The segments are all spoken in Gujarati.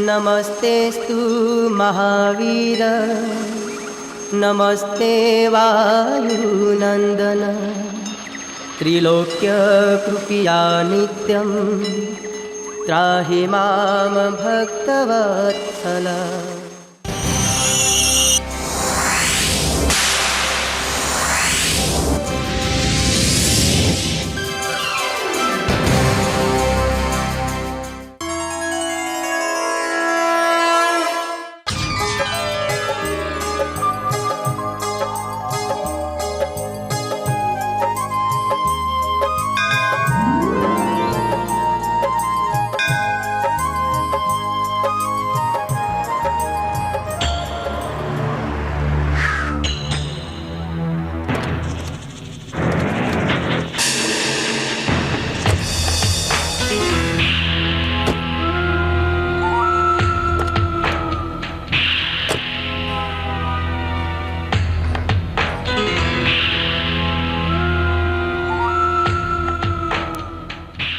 नमस्तेस्तु महावीर नमस्ते वायुनंदन त्रिलोक्य कृपया नित्यं त्राहि माम भक्तवत्सल।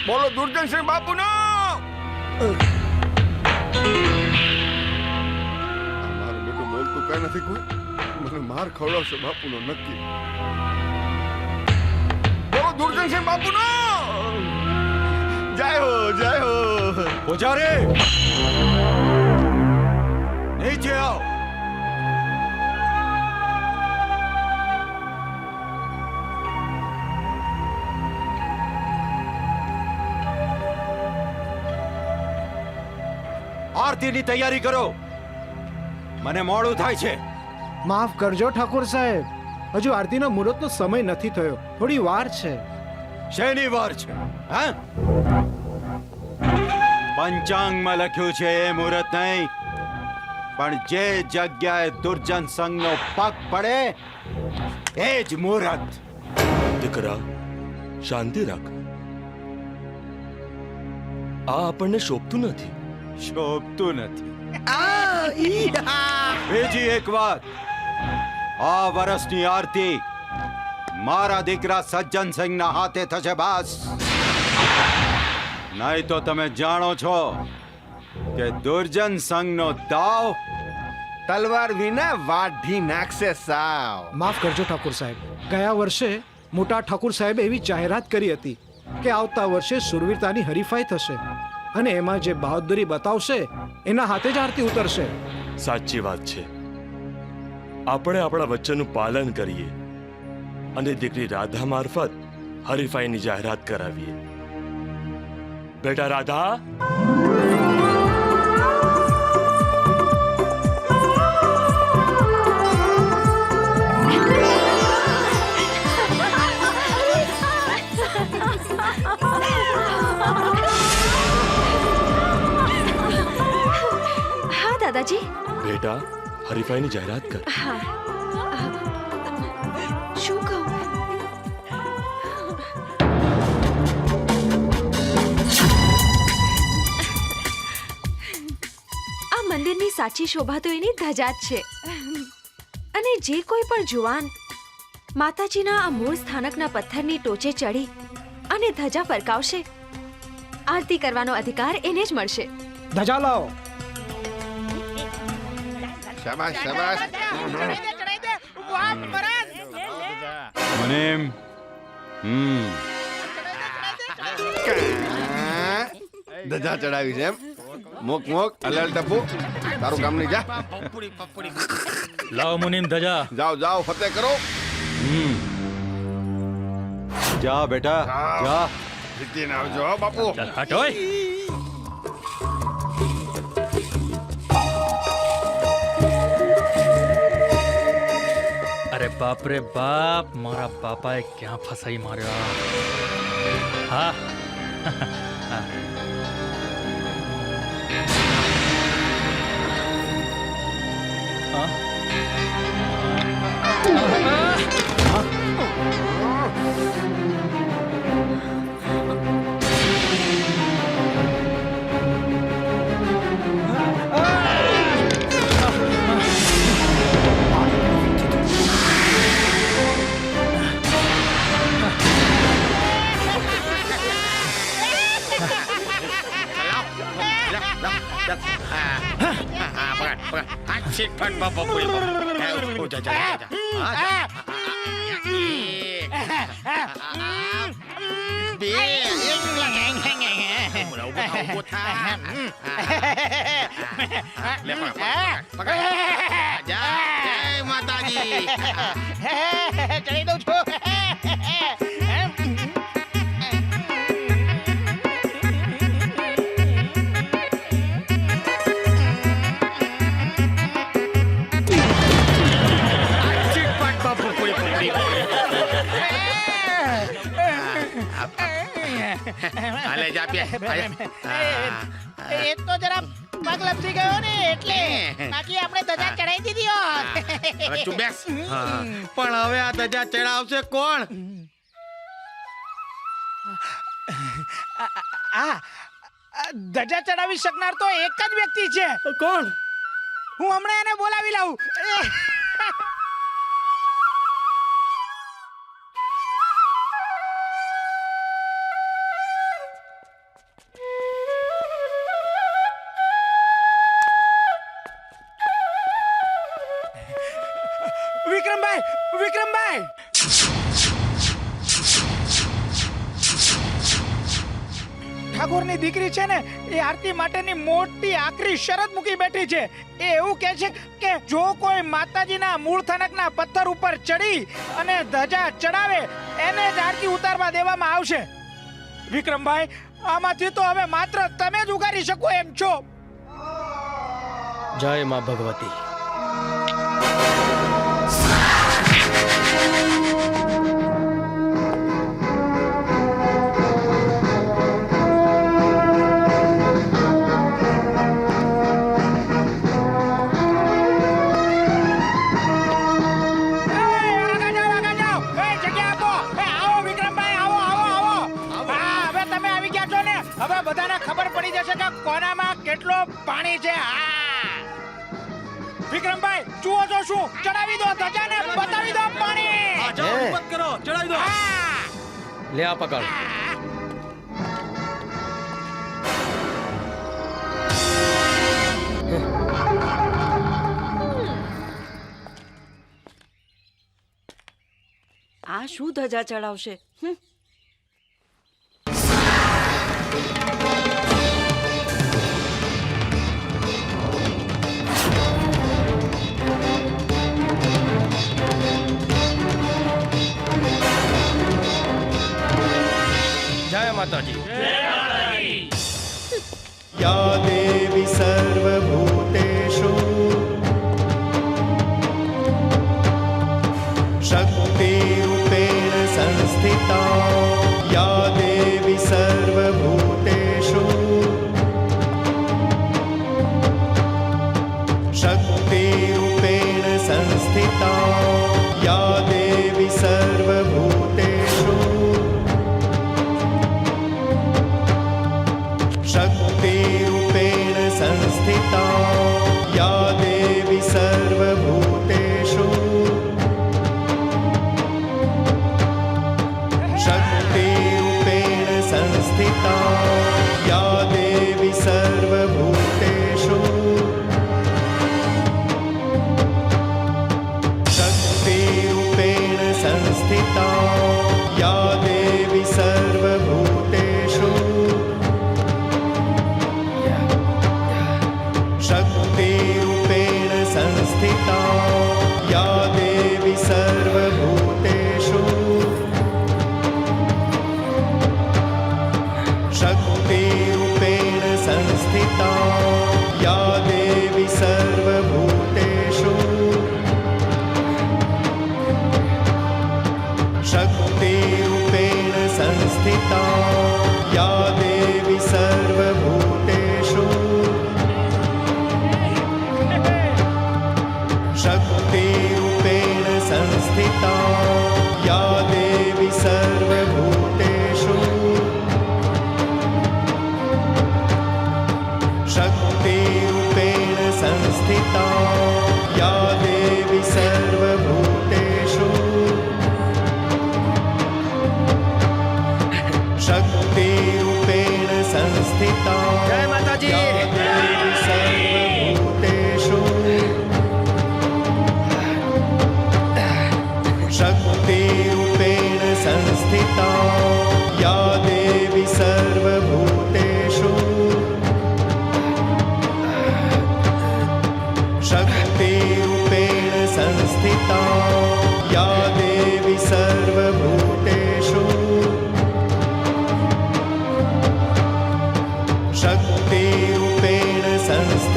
બોલો દુર્જનસિંહ બાપુનો. મારું બેટું બોલતું કઈ નથી, કોઈ મને માર ખવડાવશે બાપુનો નક્કી. બોલો દુર્જનસિંહ બાપુનો. જય હો જય હો. પૂજારી નીચે આવ. આરતીની તૈયારી કરો, મને મોડું થાય છે. માફ કરજો ઠાકોર સાહેબ, હજુ આરતીનો મુહૂર્તનો સમય નથી થયો, થોડી વાર છે. શેની વાર છે? હા, પંચાંગમાં લખ્યું છે એ મુહૂર્ત નહીં, પણ જે જગ્યાએ દુર્જન સંઘનો પગ પડે એ જ મુહૂર્ત. દીકરા શાંતિ રાખ, આ આપણને શોભતું નથી. શોભતું નથી. બીજી એક વાત, આ વર્ષની આરતી મારા દીકરા સજ્જન સિંહના હાથે થશે બસ. નહીં તો તમે જાણો છો કે દુર્જન સંઘનો દાવ તલવાર વિના વાઢી નાખશે સાવ. માફ કરજો ઠાકોર સાહેબ, ગયા વર્ષે મોટા ઠાકોર સાહેબે એવી જાહેરાત કરી હતી કે આવતા વર્ષે શૂરવીરતાની હરીફાઈ થશે અને એમાં જે બહાદુરી બતાવશે એના હાથે જ આરતી ઉતરશે. સાચી વાત છે, આપણે આપણા વચનનું પાલન કરીએ અને દીકરી રાધા મારફત હરીફાઈની જાહેરાત કરાવીએ. બેટા રાધા, દાદાજી. બેટા હરીફાઈની જાહેરાત કર. શું કહું? આ મંદિરની સાચી શોભા તો એની ધજા જ છે, અને જે કોઈ પણ જુવાન માતાજીના આ મૂળ સ્થાનકના પથ્થરની ટોચે ચડી અને ધજા ફરકાવશે, આરતી કરવાનો અધિકાર એને જ મળશે. ધજા લાવો. શાબાશ શાબાશ. મુનિમ. ધજા ચડાવી છે એમ? મોક મોક અલાલ ટપુ, તારું કામ નહીં. જા લાવો મુનિમ ધજા. જાઓ જાઓ, ફતેહ કરો. જા બેટા જા. જીતીને આવજો હો બાપુ. ચાલ હટ ઓય. અરે બાપ રે બાપ, મારા બાપાએ ક્યાં ફસાઈ માર્યો. હા માતાજી ચડી દઉં છું. હાલે જા પે એ તો જરા પગ લપસી ગયો ને એટલે બાકી આપણે ધજા ચડાઈ દીધી હોત. હવે તું બેસ પણ હવે આ ધજા ચડાવશે કોણ? ધજા ચડાવી શકનાર તો એક જ વ્યક્તિ છે. કોણ? હું હમણાં એને બોલાવી લાવું. વિક્રમભાઈ, વિક્રમભાઈ, ઠાકોરની દીકરી છે ને એ આરતી માટેની મોટી આકરી શરત મૂકી બેઠી છે. એ એવું કહે છે કે જો કોઈ માતાજીના મૂળ થનકના પથ્થર ઉપર ચડી અને ધજા ચડાવે એને જ આરતી ઉતારવા દેવામાં આવશે. વિક્રમભાઈ, આમાંથી તો હવે માત્ર તમે જ ઉગારી શકો એમ છો. જય માં ભગવતી. હવે બધાને ખબર પડી જશે કે કોનામાં કેટલો પાણી છે. હા વિક્રમભાઈ, જુઓ છો શું? ચડાવી દો ધજાને, બતાવી દો પાણી. કરો, ચડાવી દો. લે આ પકડ. આ શું ધજા ચડાવશે? જય માતાજી. या देवी सर्वभूतेषु शक्तिरूपेण संस्थिता. या देवी सर्वभूतेषु शक्तिरूपेण संस्थिता. या देवी सर्वभूतेषु शक्तिरूपेण संस्थिता. या देवी सर्वभूतेषु शक्तिरूपेण संस्थिता. या देवी सर्वभूतेषु शक्तिरूपेण संस्थिता. या देवी सर्वभूतेषु शक्तिरूपेण संस्थिता. या देवी सर्वभूतेषु शक्तिरूपेण संस्थिता. या देवी सर्वभूतेषु शक्तिरूपेण संस्थिता. या देवी सर्वभूतेषु शक्तिरूपेण संस्थिता. या देवी सर्वभूतेषु शक्तिरूपेण संस्थिता. या देवी सर्वभूतेषु शक्तिरूपेण संस्थिता. જય માતાજી. या देवी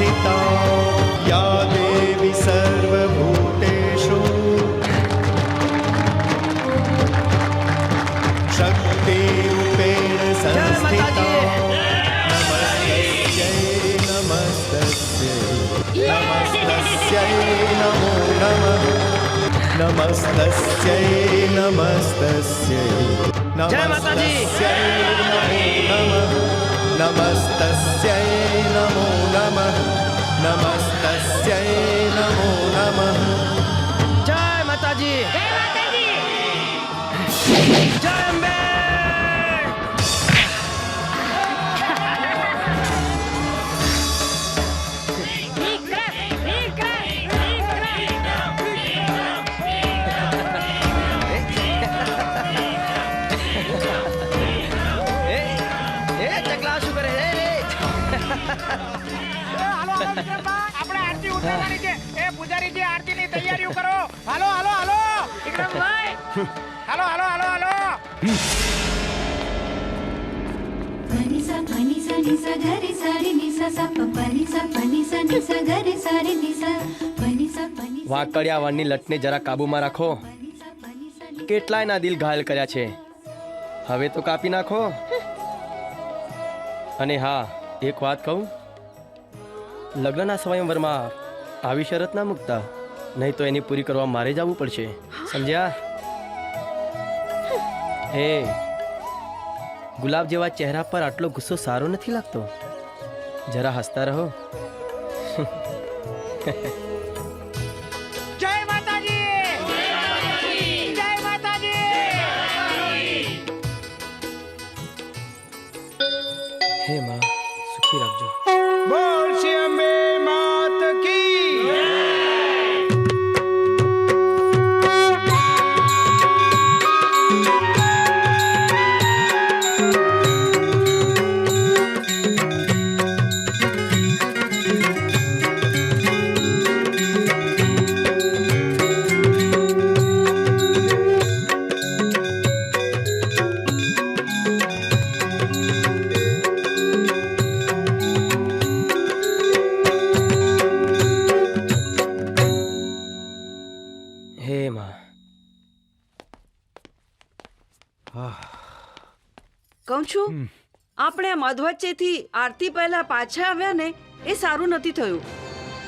संस्थिता या देवी सर्वभूतेषु शक्तिरूपेण संस्थिता नमस्तस्यै नमो नमः नमस्तस्यै नमस्तस्यै नमस्तस्यै नमो नमः नमस्तस्यै नमो नमः જય માતાજી જય અંબે હાલો હાલો વિક્રમભાઈ, આપણે આરતી ઉતારવાની છે. એ પૂજારીજી આરતીની તૈયારીઓ કરો. હાલો હાલો હાલો વિક્રમભાઈ, હાલો હાલો હાલો હાલો. પનિસા પનિસા નિસા ગરે સારે નિસા સા પનિસા પનિસા નિસા ગરે સારે નિસા પનિસા પનિસા વાંકડિયા વાળની લટને જરા કાબુમાં રાખો. કેટલાયના દિલ ઘાયલ કર્યા છે, હવે તો કાપી નાખો. અને હા, એક વાત કહું, લગ્નના સ્વયંવરમાં આવી શરત ના મૂકતા, નહીં તો એની પૂરી કરવા મારે જવું પડશે, સમજ્યા? હે, ગુલાબ જેવા ચહેરા પર આટલો ગુસ્સો સારો નથી લાગતો. જરા હસતા રહો. જય માતાજી, જય માતાજી. હે માં, સુખી રાખજો. બોલ શ્રી અંબે માત કી. હે માં. કહું છું, આપણે મધવચ્ચેથી આરતી પહેલા પાછા આવ્યા ને એ સારું નથી થયું.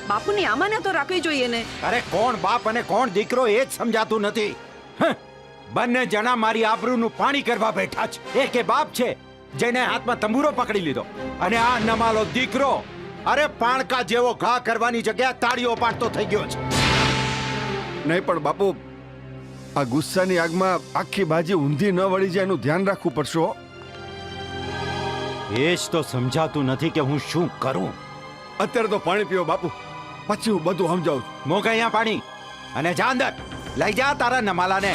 બાપુની આમાને તો રાખવી જોઈએ ને. અરે કોણ બાપ અને કોણ દીકરો એ જ સમજાતું નથી. બંને જણા મારી આબરૂનું પાણી કરવા બેઠા છે. એક એ બાપ છે જેને હાથમાં તંબુરો પકડી લીધો, અને આ નમાલો દીકરો અરે પાણકા જેવો ઘા કરવાની જગ્યા તાળીઓ પાડતો થઈ ગયો છે. નહીં પણ બાપુ, આ ગુસ્સાની આગમાં આખી ભાજી ઊંધી ન વળી જાય એનું ધ્યાન રાખવું પડશે હો. એ જ તો સમજાતું નથી કે હું શું કરું. અત્યારે તો પાણી પીવો બાપુ, પછી હું બધું સમજાવું છું. મોક અહીંયા પાણી, અને જા અંદર લઈ જા તારા નમાલાને.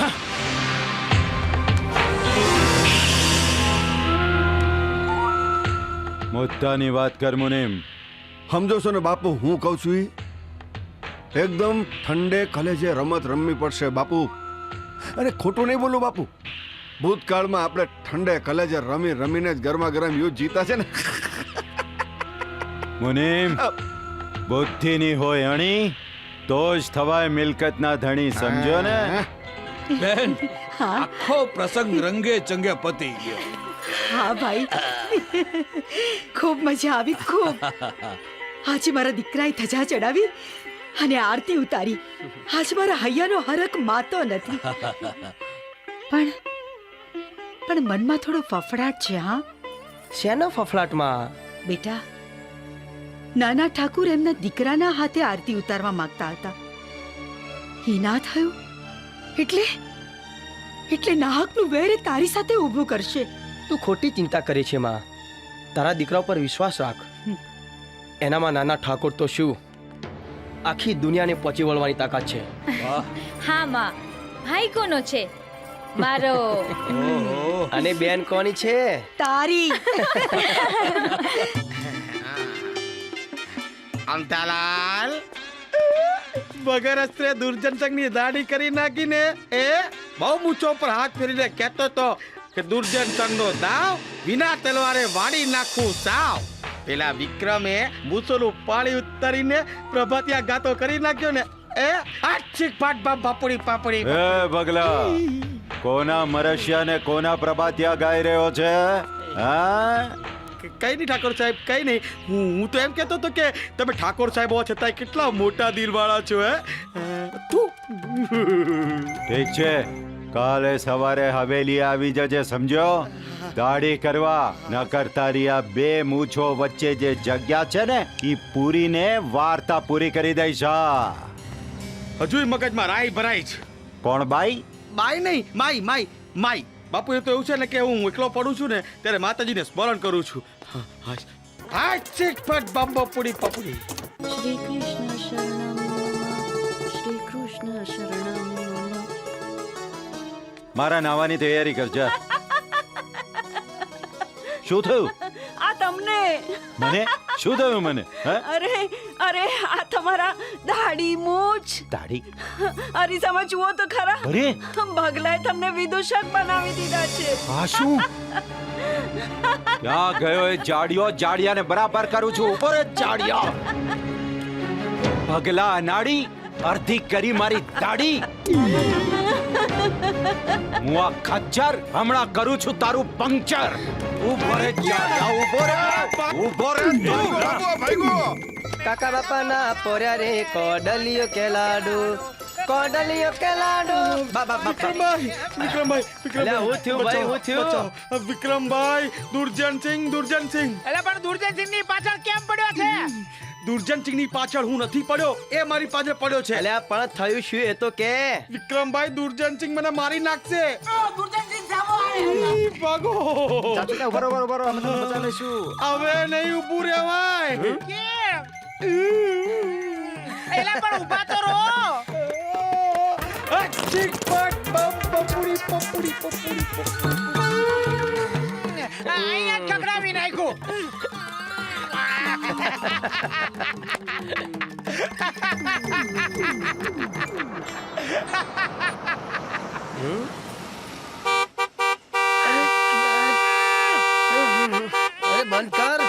મુદ્દાની વાત કર મુનિમ. સમજો છો ને બાપુ, હું કહું છું ઈ એકદમ ઠંડે કલેજે રમત રમવી પડશે બાપુ. અને ખોટું નહીં બોલું બાપુ, ભૂતકાળમાં આપણે ઠંડે કલેજે રમી રમીને જ ગરમા ગરમ યુદ્ધ જીતા છે ને. મુનિમ, બુદ્ધિની હોય અણી તો જ થવાય મિલકતના ધણી, સમજો ને? બેન, આખો પ્રસંગ રંગે ચંગે પતી ગયો. હા ભાઈ, ખૂબ મજા આવી, ખૂબ. આજે મારા દીકરાએ ધજા ચડાવી અને આરતી ઉતારી. આજ મારા હૈયાનો હરખ માતો નથી. પણ મનમાં થોડો ફફડાટ છે. હા, શેનો ફફડાટમાં? બેટા, નાના ઠાકુર એમના દીકરાના હાથે આરતી ઉતારવા માંગતા હતા. એ ના થયું એટલે નાહકનું વેર એ તારી સાથે ઊભું કરશે. તું ખોટી ચિંતા કરે છે માં. તારા દીકરા ઉપર વિશ્વાસ રાખ. એનામાં નાના ઠાકોર તો શું, આખી દુનિયાને પહોંચી વળવાની તાકાત છે. હા માં, ભાઈ કોનો છે? મારો. અને બેન કોની છે? તારી. અંતાલાલ, વગર અસ્ત્રે દુર્જન સંઘની દાઢી કરી નાખીને એ બહુ મૂછો પર હાથ ફેરીને કહેતો તો કે દુર્જન સંઘનો દાવ વિના તલવારે વાડી નાખું સાવ. પેલા વિક્રમે મૂસોનું પાણી ઉતારીને પ્રભાતિયા ગાતો કરી નાખ્યો ને એ આછીક પાટ બાપુડી પાપડી એ બગલા કોના મરશિયા ને કોના પ્રભાતિયા ગાઈ રહ્યો છે હા કઈ નહીં ઠાકોર સાહેબ કઈ નહીં હું તો એમ કહેતો હતો કે તમે ઠાકોર સાહેબ હોવા છતાંય કેટલા મોટા દિલવાળા છો હે ઠીક છે કાલે સવારે હવેલી આવી જજે સમજો દાઢી કરવા નકર તારી આ બે મૂછો વચ્ચે જે જગ્યા છે ને ઈ પૂરીને વાર્તા પૂરી કરી દઈશ હજુ મગજમાં રાઈ ભરાઈ છે કોણ બાઈ બાઈ નહીં માઈ માઈ માઈ બાપુ એ તો એવું છે ને કે હું એકલો પડું છું ને ત્યારે માતાજીને સ્મરણ કરું છું બાપુડી પાપડી શ્રી કૃષ્ણ શરણમ શ્રી કૃષ્ણ શરણમ મારા નાવાની તૈયારી કરજે શું થયું આ તમને મને શું થયું મને હે અરે અરે આ તમારા દાઢી મૂછ દાઢી અરીસામાં જુઓ તો ખરા અરે બગલાએ તમને વિદૂષક બનાવી દીધા છે આ શું ક્યાં ગયો એ જાડિયાને બરાબર કરું છું ઉપર જ જાડિયા પગલા અનાડી અડધી કરી મારી દાઢી હું આ ખચ્ચર હમણાં કરું છું તારું પંક્ચર ઉભો રે જાડિયા ઉભો રે કાકા બાપા ના પોર્યા રે કોડલિયો કેલાડુ વિક્રમભાઈ અલ્યા, હું થયું ભાઈ, હું થયું? બચાવો. વિક્રમભાઈ દુર્જનસિંહ એટલે પણ દુર્જનસિંહ ની પાછળ કેમ પડ્યો છે દુર્જનસિંહની પાછળ હું નથી પડ્યો એ મારી પાછળ પડ્યો છે અલ્યા પણ થયું શું એ તો કે વિક્રમભાઈ દુર્જનસિંહ મને મારી નાખશે ભાગો હવે નહીં ઊભું રહેવાય કેમ એટલે પણ ઊભા તો રહો અહીંયા ઠકરાવી નાખ્યું અરે બંધ કર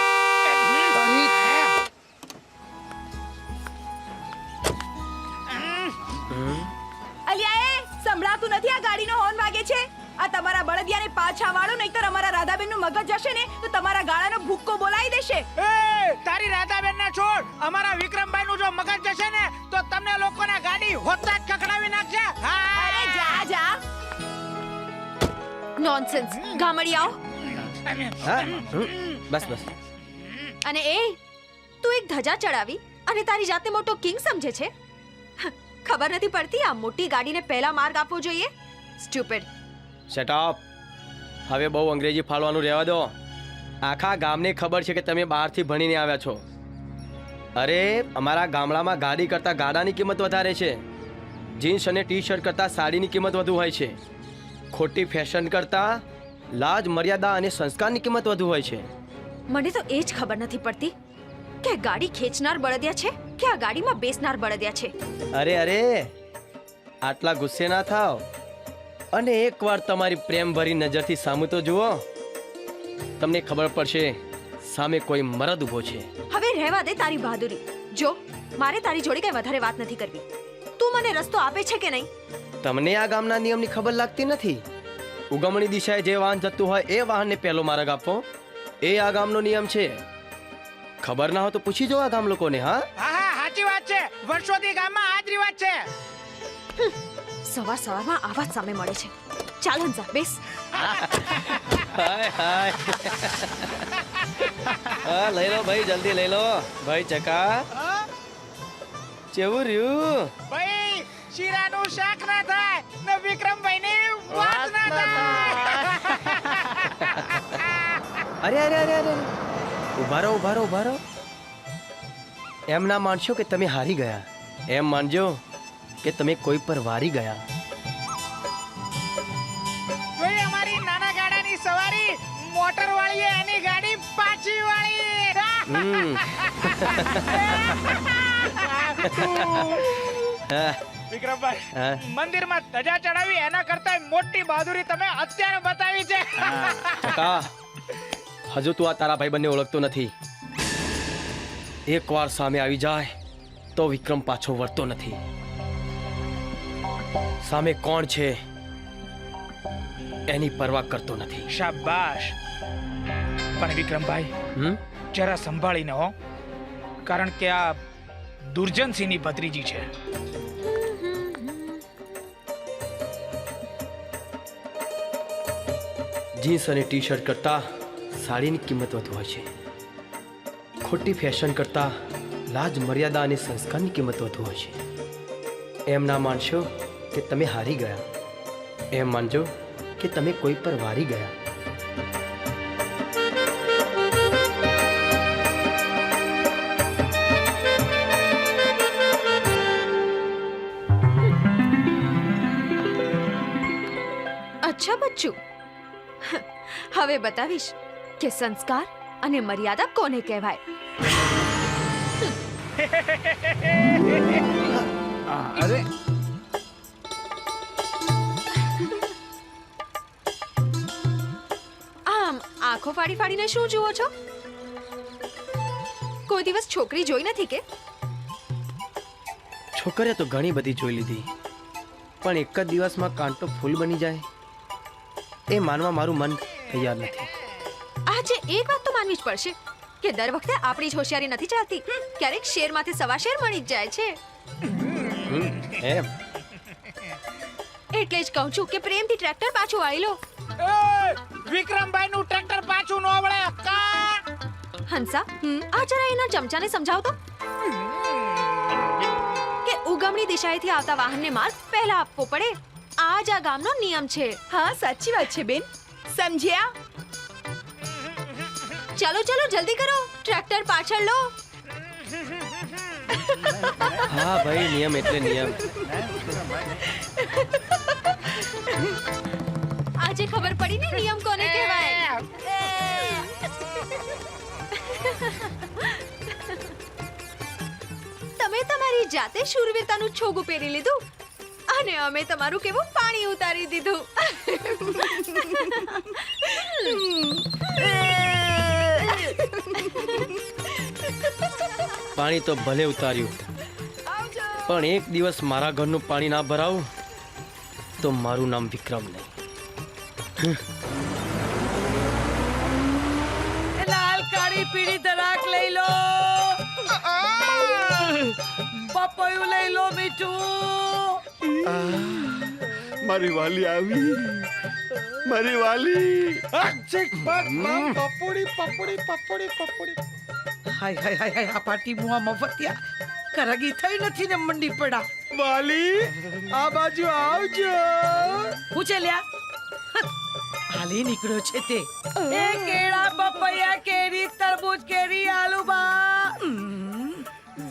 અલિયા એ સંભળાતું નથી આ ગાડીનો હોર્ન વાગે છે આ તમારા બળદિયાને પાછા વાળો નહીતર અમારા રાધાબેનનું મગજ જશે ને તો તમારા ગાળાનો ભૂક્કો બોલાવી દેશે એ તારી રાધાબેન ને છોડ અમારા વિક્રમભાઈ નું જો મગજ જશે ને તો તમને લોકોના ગાડી હોતા જ કકડાવી નાખશે અરે જા જા નોનસેન્સ ગામડિયાઓ બસ અને એ તું એક ધજા ચડાવી અને તારી જાતને મોટો કિંગ સમજે છે ખબર નથી પડતી આ મોટી ગાડીને પહેલા માર્ગ આપવો જોઈએ સ્ટુપિડ શટ અપ હવે બહુ અંગ્રેજી ફાળવાનું રહેવા દો આખા ગામને ખબર છે કે તમે બહારથી ભણીને આવ્યા છો અરે અમારા ગામડામાં ગાડી કરતાં ગાડાની કિંમત વધારે છે જીન્સ અને ટી શર્ટ કરતાં સાડીની કિંમત વધુ હોય છે ખોટી ફેશન કરતાં લાજ મર્યાદા અને સંસ્કારની કિંમત વધુ હોય છે મને તો એ જ ખબર નથી પડતી કે ગાડી ખેંચનાર બળદિયા છે કે આ ગાડીમાં બેસનાર બળદિયા છે અરે આટલા ગુસ્સે ના થાવ અને એકવાર તમારી પ્રેમ ભરી નજરથી સામું તો જુઓ તમને ખબર પડશે સામે કોઈ મરદ ઊભો છે હવે રહેવા દે તારી બહાદુરી જો મારે તારી જોડે કઈ વધારે વાત નથી કરવી તું મને રસ્તો આપે છે કે નહીં તમને આ ગામના નિયમની ખબર લાગતી નથી ઉગમણી દિશાએ જે વાહન જતું હોય એ વાહનને પહેલો માર્ગ આપવો એ આ ગામનો નિયમ છે ખબર ના હોય તો પૂછી જો આ ગામ લોકોને હા હા સાચી વાત છે વર્ષોથી ગામમાં આ જ રિવાજ છે સવારમાં આવા જ સામે મળે છે ચાલ હંસા બેસ હાય હા લઈ લો ભાઈ જલ્દી લઈ લો ભાઈ ચકા કેવું રહ્યું ભાઈ શીરાનું શાક ના થાય ને વિક્રમભાઈ ની વાત ના થાય અરે ઉભા રહો એમ ના માનશો કે તમે હારી ગયા એમ માનજો કે તમે કોઈ પર વારી ગયા ભાઈ અમારી નાના ગાડાની સવારી મોટર વાળી એની ગાડી પાછી વાળી વિક્રમભાઈ મંદિરમાં ધજા ચડાવી એના કરતા મોટી બહાદુરી તમે અત્યારે બતાવી છે કાકા હજુ તું આ તારા ભાઈ બંને ઓળખતો નથી એકવાર સામે આવી જાય તો વિક્રમ પાછો વળતો નથી. સામે કોણ છે એની પરવા કરતો નથી. શાબાશ. પણ વિક્રમભાઈ હમ જરા સંભાળીને હો, કારણ કે આ દુર્જનસિંહની ભત્રીજી છે. જીન્સ અને ટી શર્ટ કરતા સાડીની કિંમત વધુ હોય છે. ખોટી ફેશન કરતા લાજ મર્યાદા અને સંસ્કારની કિંમત વધુ હોય છે. એમ ના માનશો કે તમે હારી ગયા, એમ માનજો કે તમે કોઈ પર વારી ગયા. અચ્છા બચ્ચું, હવે બતાવીશ કે સંસ્કાર અને મર્યાદા કોને કહેવાય. અરે આમ આંખો ફાડી ફાડીને શું જુઓ છો? કોઈ દિવસ છોકરી જોઈ નથી કે? છોકરીઓ તો ઘણી બધી જોઈ લીધી, પણ એક જ દિવસમાં કાંટો ફૂલ બની જાય એ માનવા મારું મન તૈયાર નથી. આજે એક વાત તો માનવી જ પડશે કે દર વખતે આપણી જ હોશિયારી નથી ચાલતી. ક્યારેક શેરમાંથી સવા શેર મળી જ જાય છે. એમ એટલે જ કહું છું કે પ્રેમથી ટ્રેક્ટર પાછું વાળી લો. વિક્રમભાઈ નું ટ્રેક્ટર પાછું નો વળે. હંસા, આ જરા એના ચમચાને સમજાવ તો કે ઉગમણી દિશાએથી આવતા વાહનને માર્ગ પહેલા આપવો પડે. આ જ આ ગામનો નિયમ છે. હા સાચી વાત છે બેન, સમજ્યા? ચાલો ચાલો જલ્દી કરો, ટ્રેક્ટર પાછળ લો. હા ભાઈ, નિયમ એટલે નિયમ. આજે ખબર પડી ને નિયમ કોને કહેવાય. તમે તમારી જાતે શૂરવીરતાનું છોગું પહેરી લીધું અને અમે તમારું કેવું પાણી ઉતારી દીધું. પાણી તો ભલે ઉતાર્યું, પણ એક દિવસ મારા ઘરનું પાણી ના ભરાવું તો મારું નામ વિક્રમ નહીં. લાલ કાળી પીળી દરાક લઈ લો, પપૈયું લઈ લો, મીઠું. મારી વાલી આવી, મારી વાલી. પપોડી પપોડી પપોડી પપોડી. હાય હાય હાય હાય, આ પાટી મુઆ મફતિયા કરગી થઈ નથી ને મંડી પડા. વાલી, આ બાજુ આવજો. પૂછે લ્યા, હાલી નીકળ્યો છે તે. એ કેળા, પપૈયા, કેરી, તરબૂચ, કેરી, આલુબા.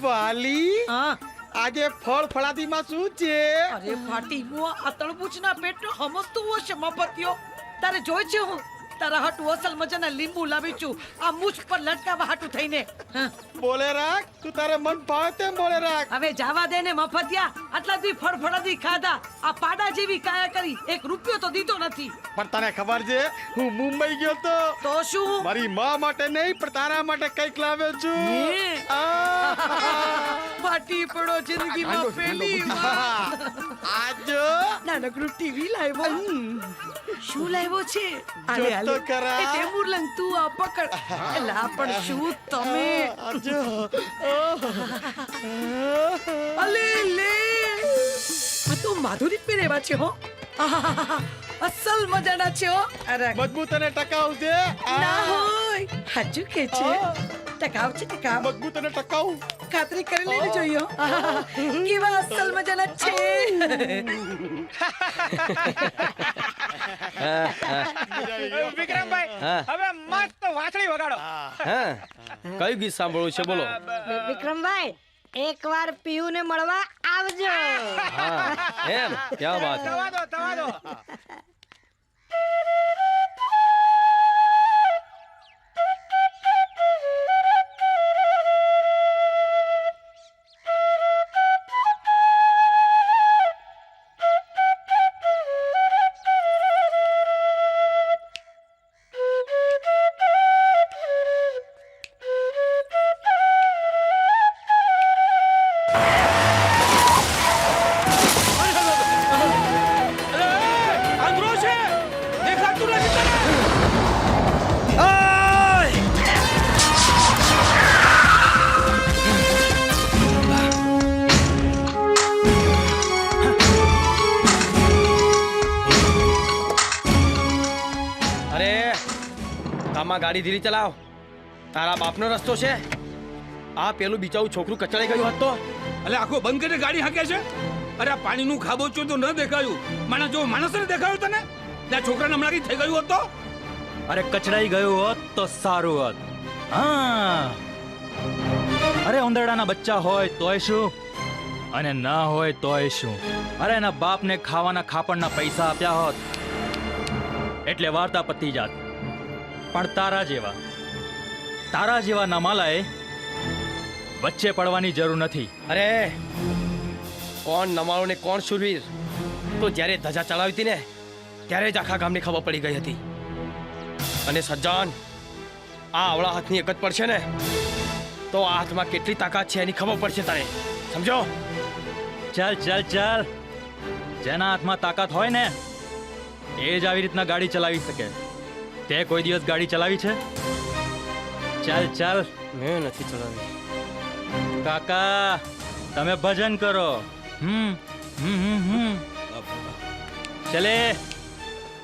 વાલી, હા, આજે ફળ ફળાદીમાં શું છે? અરે ફાટી મુઆ, આ તરબૂચના પેટનો હમસતું હશે મફતિયો. તારે જોઈ છે હું તારા હાટુ અસલ મજાના લીંબુ લાવી છું, આ મૂછ પર લટકાવા હાટુ થઈને. બોલે રાખ, તું તારે મન ભાવે તેમ બોલે રાખ. હવે જાવા દે ને મફતિયા, આટલા દી ફળફળાદી ખાધા, આ પાડા જેવી કાયા કરી, એક રૂપિયો તો દીધો નથી. પણ તને ખબર છે, હું મુંબઈ ગયો તો શું? મારી માં માટે નહીં, પણ તારા માટે કંઈક લાવ્યો છું. ફાટી પડો જિંદગીમાં પહેલી વાર. આજો નાનકડું ટીવી લાવ્યો. શું લાવ્યો છે? જો તો ખરા. એ ટેમ્બુરલંગ તું આ પકડ. એલા પણ શું તમે? આજો. અલે લે, આ તો માધુરી પહેરેવા છે હો. અસલ મજાના છે હો. અરે મજબૂત અને ટકાઉ છે. ના હોય, સાચું કે છે. ટકાવ છે, ટકાવ. મજબૂત અને ટકાઉ. ખાતરી કરી લેવી જોઈએ. કેવા અસલ મજાના છે. વિક્રમભાઈ, હવે મસ્ત વાંસળી વગાડો. હા, કયું ગીત સાંભળવું છે બોલો. વિક્રમભાઈ, એકવાર પીયુ ને મળવા આવજો. હા, એમ ક્યાં વાત છે. તવા દો, તવા દો. રસ્તામાં ગાડી ધીરી ચલાવ. તારા બાપનો રસ્તો છે. આ પેલું બિચારું છોકરું કચડાઈ ગયું હતું. અલે આખો બંધ કરીને ગાડી હાકે છે. અરે આ પાણીનું ખાબોચું તો ન દેખાયું. માણસ જો માણસ ને દેખાયું તને. ત્યાં છોકરાને હમણાં કઈ થઈ ગયું હતો. અરે કચડાઈ ગયું હોત તો સારું હોત. હા, અરે ઉંદરડાના બચ્ચા હોય તોય શું, અને ના હોય તોય શું. અરે એના બાપને ખાવાના ખાપણના પૈસા આપ્યા હોત એટલે વાર્તા પતી જાત. પણ તારા જેવા નમાલાએ વચ્ચે પડવાની જરૂર નથી. અરે કોણ નમાળો ને કોણ શુરવીર, તો જ્યારે ધજા ચલાવી હતી ને ત્યારે જ આખા ગામની ખબર પડી ગઈ હતી. અને સજ્જાન, આ આવળા હાથની એક જ પડશે ને તો આ હાથમાં કેટલી તાકાત છે એની ખબર પડશે તારે. સમજો? ચાલ ચાલ ચાલ, જેના હાથમાં તાકાત હોય ને એ જ આવી રીતના ગાડી ચલાવી શકે. તે કોઈ દિવસ ગાડી ચલાવી છે? ચાલ ચાલ. મેં નથી ચલાવી. કાકા, તમે ભજન કરો. ચલે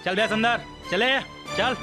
ચાલ, બેસ અંદર. ચલે ચાલ.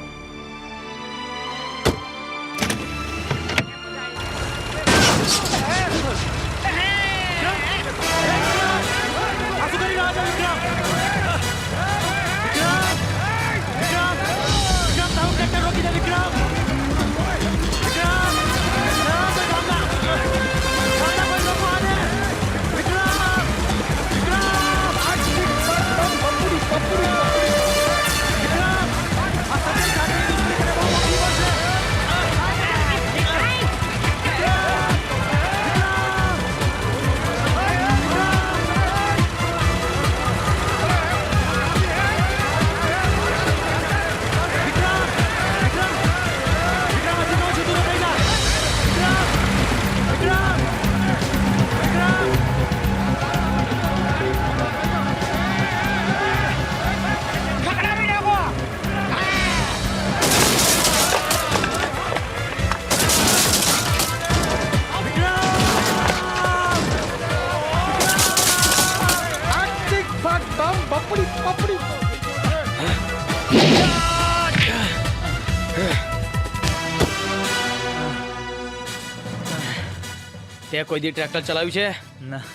તે કોઈ દી ટ્રેક્ટર ચલાવ્યું છે? ના.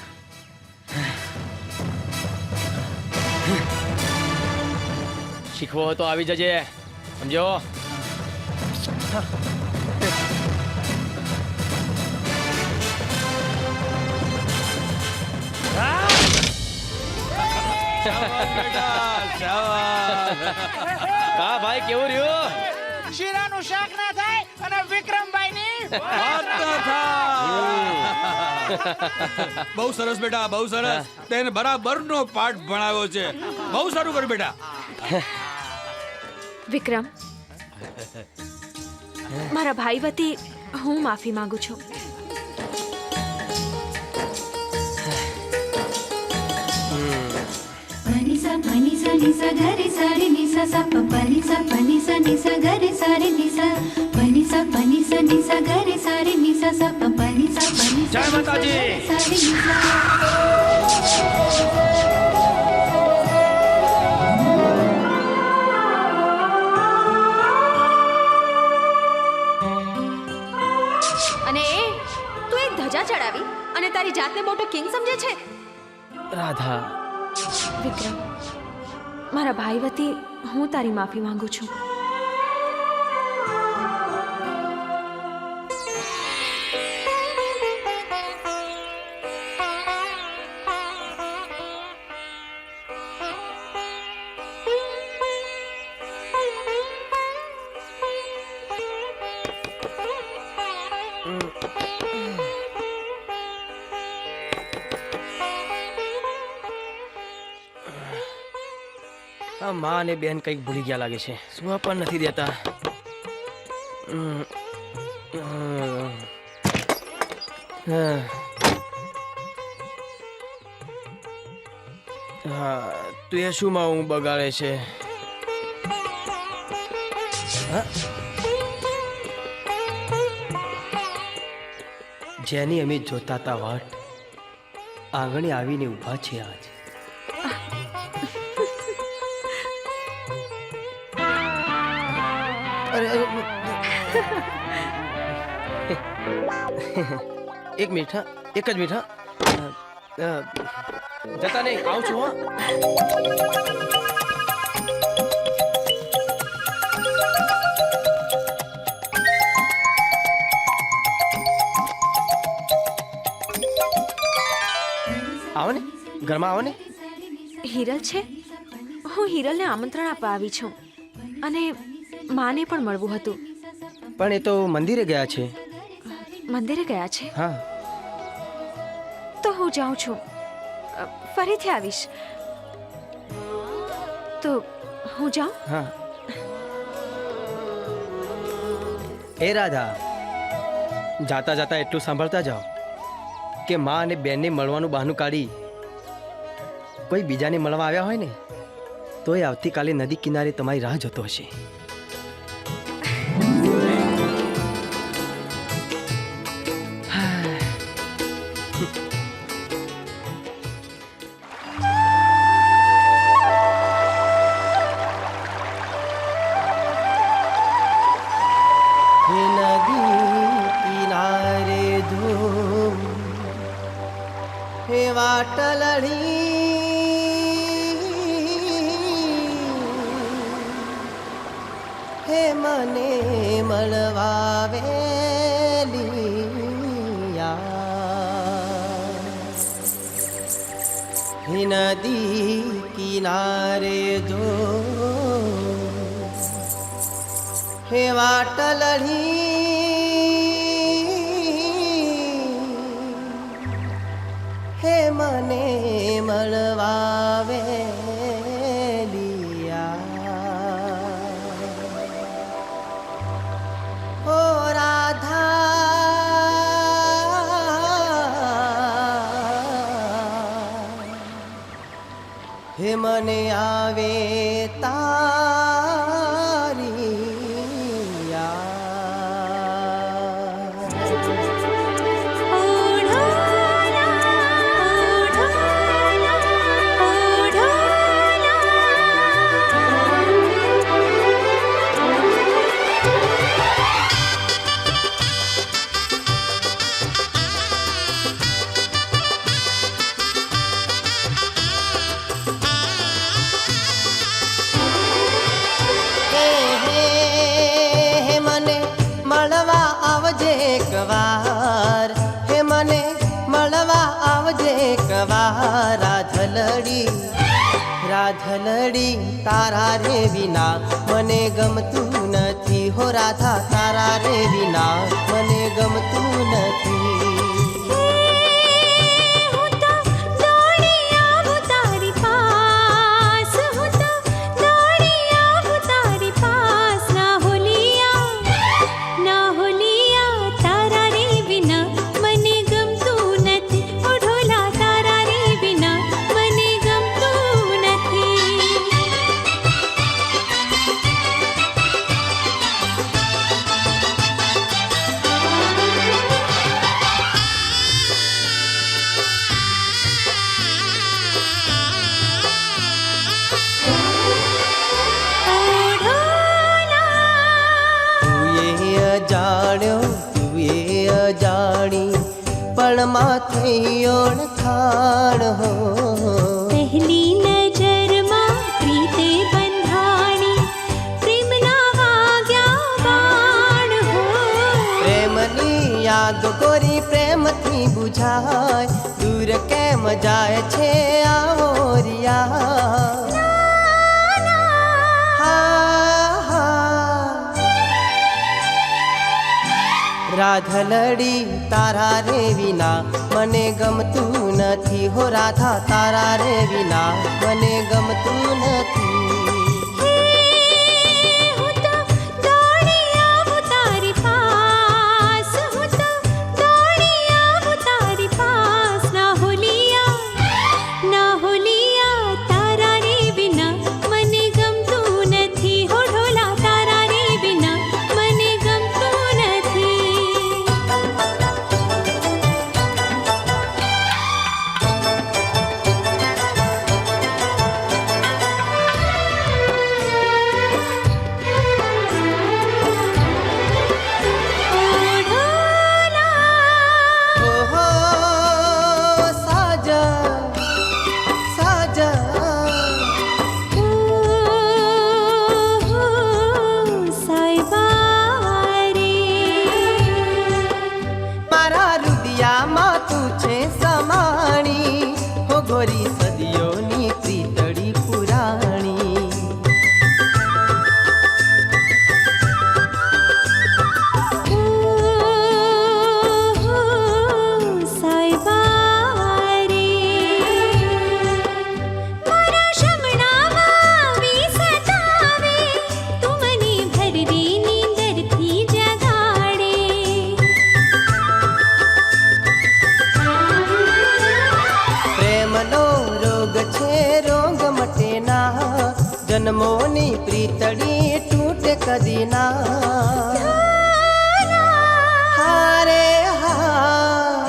શીખવો હોય તો આવી જજે. સમજો? કા ભાઈ, કેવું રહ્યું? શીરાનું શાક ના થાય અને વિક્રમભાઈ ની બહુ સરસ બેટા, બહુ સરસ. તેને બરાબરનો પાઠ ભણાવ્યો છે. બહુ સારું કર્યું બેટા. વિક્રમ, મારા ભાઈ વતી હું માફી માંગુ છું. Panisa nisa gare sare nisa sa pa panisa nisa gare sare nisa panisa nisa gare sare nisa sa pa panisa જય માતાજી. sare nisa અને તું એક ધજા ચડાવી અને તારી જાતને મોટો કિંગ સમજે છે? રાધા, વિક્રમ, મારા ભાઈ વતી હું તારી માફી માંગુ છું. આ માં અને બેન કંઈક ભૂલી ગયા લાગે છે. સુવા પણ નથી દેતા. હા, તું એ શું માં ઊંઘ બગાડે છે? જેની અમે જોતા તા વાટ આંગણે આવીને ઊભા છે આજ. અરે એક મિનિટ હા, એક જ મિનિટ હા. જતા નહીં, આવું છું હા. આવો ને, ઘરમાં આવો ને. હિરલ છે? હું હિરલને આમંત્રણ આપવા આવી છું અને માને પણ મળવું હતું. પણ એ તો મંદિરે ગયા છે. મંદિરે ગયા છે? હા. તો હું જાઉં છું, ફરીથી આવીશ. તો હું જાઉં? હા. એ રાધા, જાતા જાતા એટલું સાંભળતા જાઓ કે માં અને બેનને મળવાનું બહાનું કાઢી કોઈ બીજાને મળવા આવ્યા હોય ને તો એ આવતીકાલે નદી કિનારે તમારી રાહ જોતો હશે. હે મને મળવાવેલી હે નદી કિનારે જો હે વાટલડી હે મને મળવાવેલિયા ઓ રાધા હે મને આવે તારી વાર હે મને મળવા આવજે કવાર રાધલડી રાધલડી તારા રે વિના મને ગમતું નથી હો રાધા તારા રે વિના મને ગમતું નથી માથે ઓળખાણ હો પહેલી નજરમાં પ્રીતે બંધાણી પ્રેમના વાગ્યા બાણ હો પ્રેમની યાદ કોરી પ્રેમથી બુઝાય દૂર કેમ જાય છે આવો રિયા રાધલડી તારા રે વિના મને ગમતું નથી હો રાધા તારા રે વિના મને ગમતું નથી જન્મોની પ્રીતડી તૂટે કદી ના હારે હા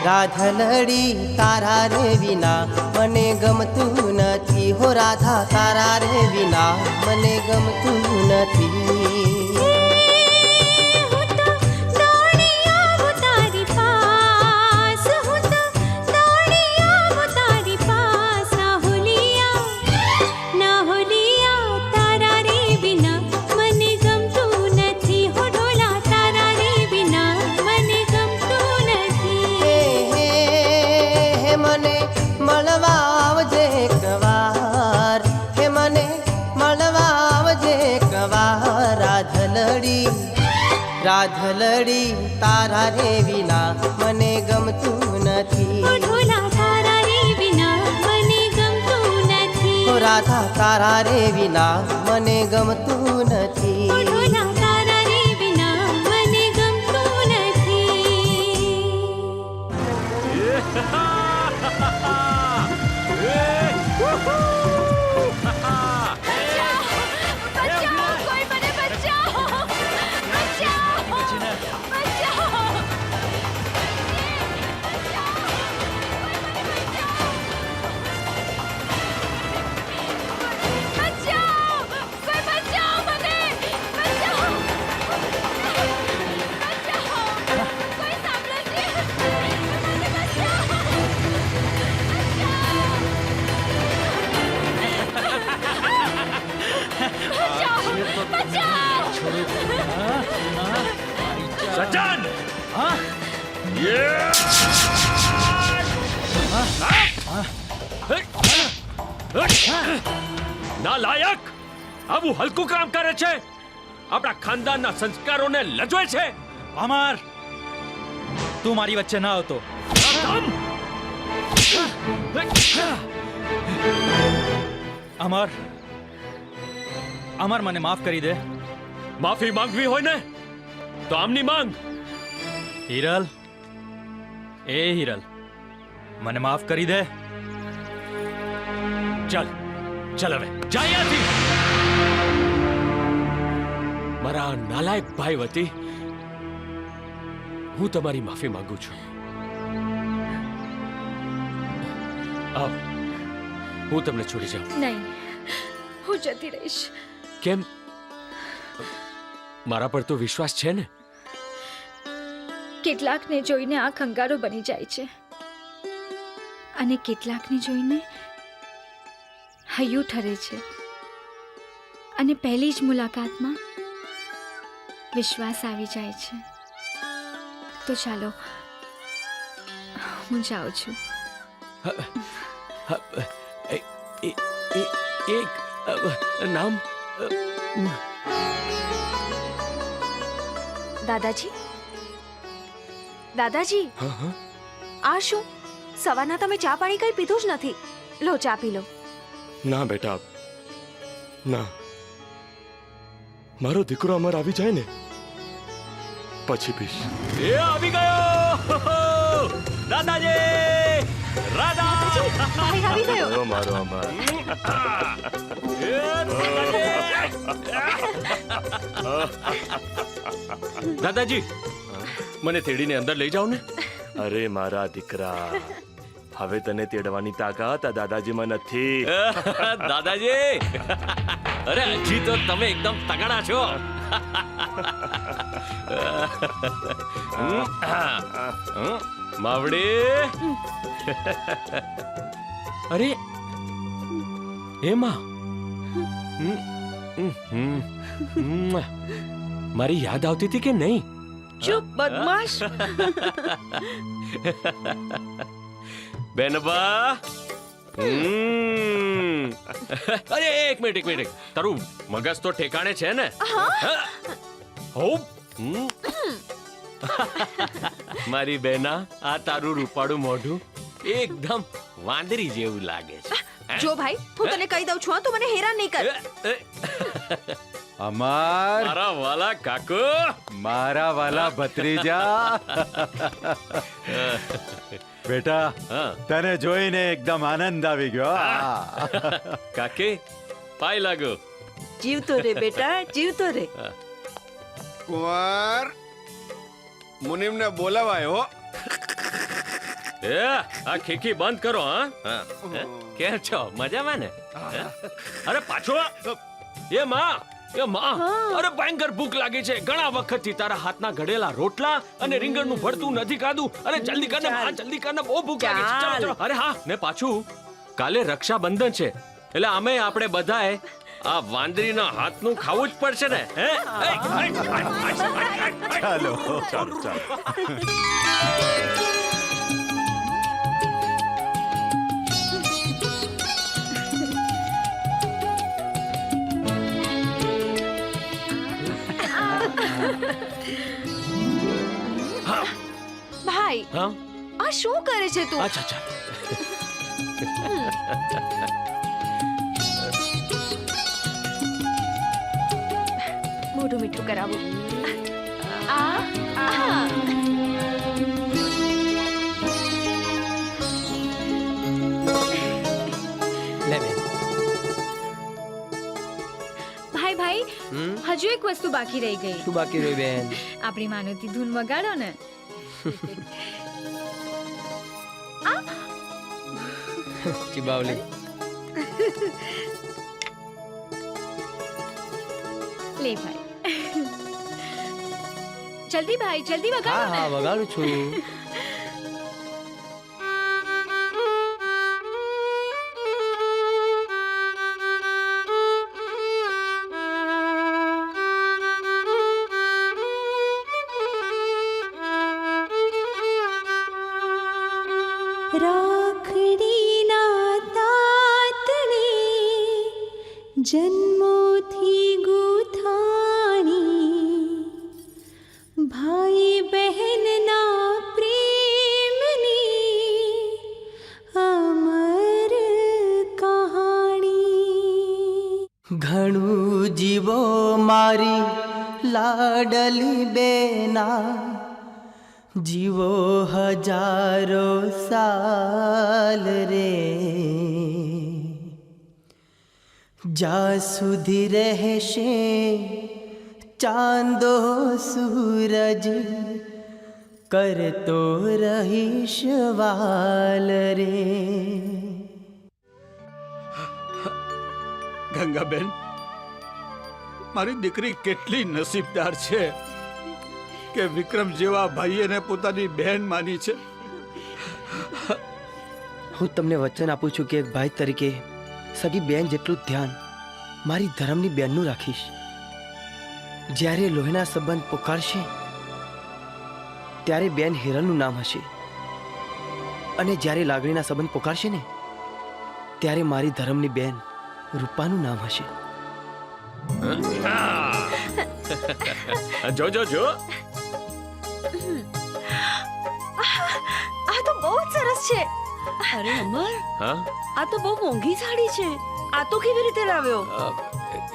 રાધલડી તારા રે વિના મને ગમતું નથી હો રાધા તારા રે વિના મને ગમતું નથી રાધલડી તારા રે વિના મને ગમતું નથી તારા રે વિના મને ગમતું નથી રાધા તારા રે વિના મને ગમતું નથી તારા રે વિના મને ગમતું નથી સજ્જન ના લાયક આવું હલકું કામ કરે છે આપણા ખાનદાનના સંસ્કારોને લજવે છે અમર તું મારી વચ્ચે ના આવતો અમર અમર મને માફ કરી દે માફી માંગવી હોય ને તો આમની માંગ હિરલ એ હિરલ મને માફ કરી દે ચાલ ચાલ હવે જા અહીંયાથી મારા નાલાયક ભાઈ વતી હું તમારી માફી માંગુ છું આવ હું તમને છોડી જાઉં નહીં હું જતી રહીશ કેમ મારા પર તો વિશ્વાસ છે ને કેટલાકને જોઈને આ ખંગારો બની જાય છે અને કેટલાકને જોઈને હૈયું ઠરે છે અને પહેલી જ મુલાકાતમાં વિશ્વાસ આવી જાય છે તો ચાલો હું જાઉં છું એક નામ દાદાજી દાદાજી આ શું સવારના તમે ચા પાણી કઈ પીધું જ નથી લો ચા પી લો ના બેટા ના મારો દીકરો અમર આવી જાય ને પછી પીશ એ આવી ગયો દાદાજી રાધા ભાઈ આવી ગયો મારો અમર દાદાજી મને તેડીને અંદર લઈ જાઓ ને અરે મારા દીકરા હવે તને તેડવાની તાકાત આ દાદાજીમાં નથી દાદાજી અરે હજી તો તમે એકદમ તગડા છો માવડી અરે એમાં મારી યાદ આવતી હતી કે નહીં ચૂપ બદમાશ બેનબા અરે એક મિનિટ તારું મગજ તો ઠેકાણે છે ને હો મારી બેના આ તારું રૂપાળું મોઢું એકદમ વાંદરી જેવું લાગે છે જો ભાઈ હું તને કહી દઉં છું તું મને હેરાન નહીં કર અમર મારા વાલા કાકો મારા વાલા ભત્રીજા બેટા હા તને જોઈને એકદમ આનંદ આવી ગયો કાકે પાય લાગો. જીવતો રે બેટા જીવતો રે. કુંવર મુનિમને બોલાવાયો. એ આ ખીખી બંધ કરો. હા કેમ છો મજામાં ને? અરે પાછો એ માં અરે ભયંકર ભૂખ લાગી છે. ઘણા વખતથી તારા હાથના ઘડેલા રોટલા અને રીંગણનું ભરતું નથી ખાધું. અરે જલ્દી કરને માં, જલ્દી કરને, બહુ ભૂખ લાગી છે. ચલો ચલો. અરે હા ને પાછું કાલે રક્ષાબંધન છે એટલે અમે આપણે બધાએ આ વાંદરીના હાથનું ખાવું જ પડશે ને. હે ચાલો ચાલો ચાલો. ભાઈ હા આ શું કરે છે તું? અચ્છા અચ્છા. મોઢું મીઠું કરાવું. આ લે બેન. ભાઈ ભાઈ હજુ એક વસ્તુ બાકી રહી ગઈ. શું બાકી રહ્યું બેન? આપણી માનવતી ધૂન વગાડો ને. ચિબાવલી. લે ભાઈ જલ્દી ભાઈ જલ્દી હા વગાડો હા ને. વગાડું છું. રાખડીના તાતણે જન્મોથી ગુથાણી ભાઈ બહેનના પ્રેમની અમર કહાણી. ઘણું જીવો મારી લાડલી બેના જીવો હજારો સાલ રે જ્યાં સુધી રહેશે ચાંદો સૂરજ કરતો રહીશ વાલ રે. ગંગાબેન મારી દીકરી કેટલી નસીબદાર છે કે વિક્રમ જેવા ભાઈને પોતાની બહેન માની છે. હું તમને વચન આપું છું કે એક ભાઈ તરીકે સગી બેન જેટલું ધ્યાન મારી ધર્મની બેનનું રાખીશ. જ્યારે લોહીના સંબંધ પુકારશે ત્યારે બેન હિરલનું નામ હશે અને જ્યારે લાગણીના સંબંધ પુકારશે ને ત્યારે મારી ધર્મની બેન રૂપાનું નામ હશે. જો જો જો આ તો બહુ જ સરસ છે. અરે અમર હા આ તો બહુ મોંઘી સાડી છે. આ તો કેવી રીતે લાવ્યો?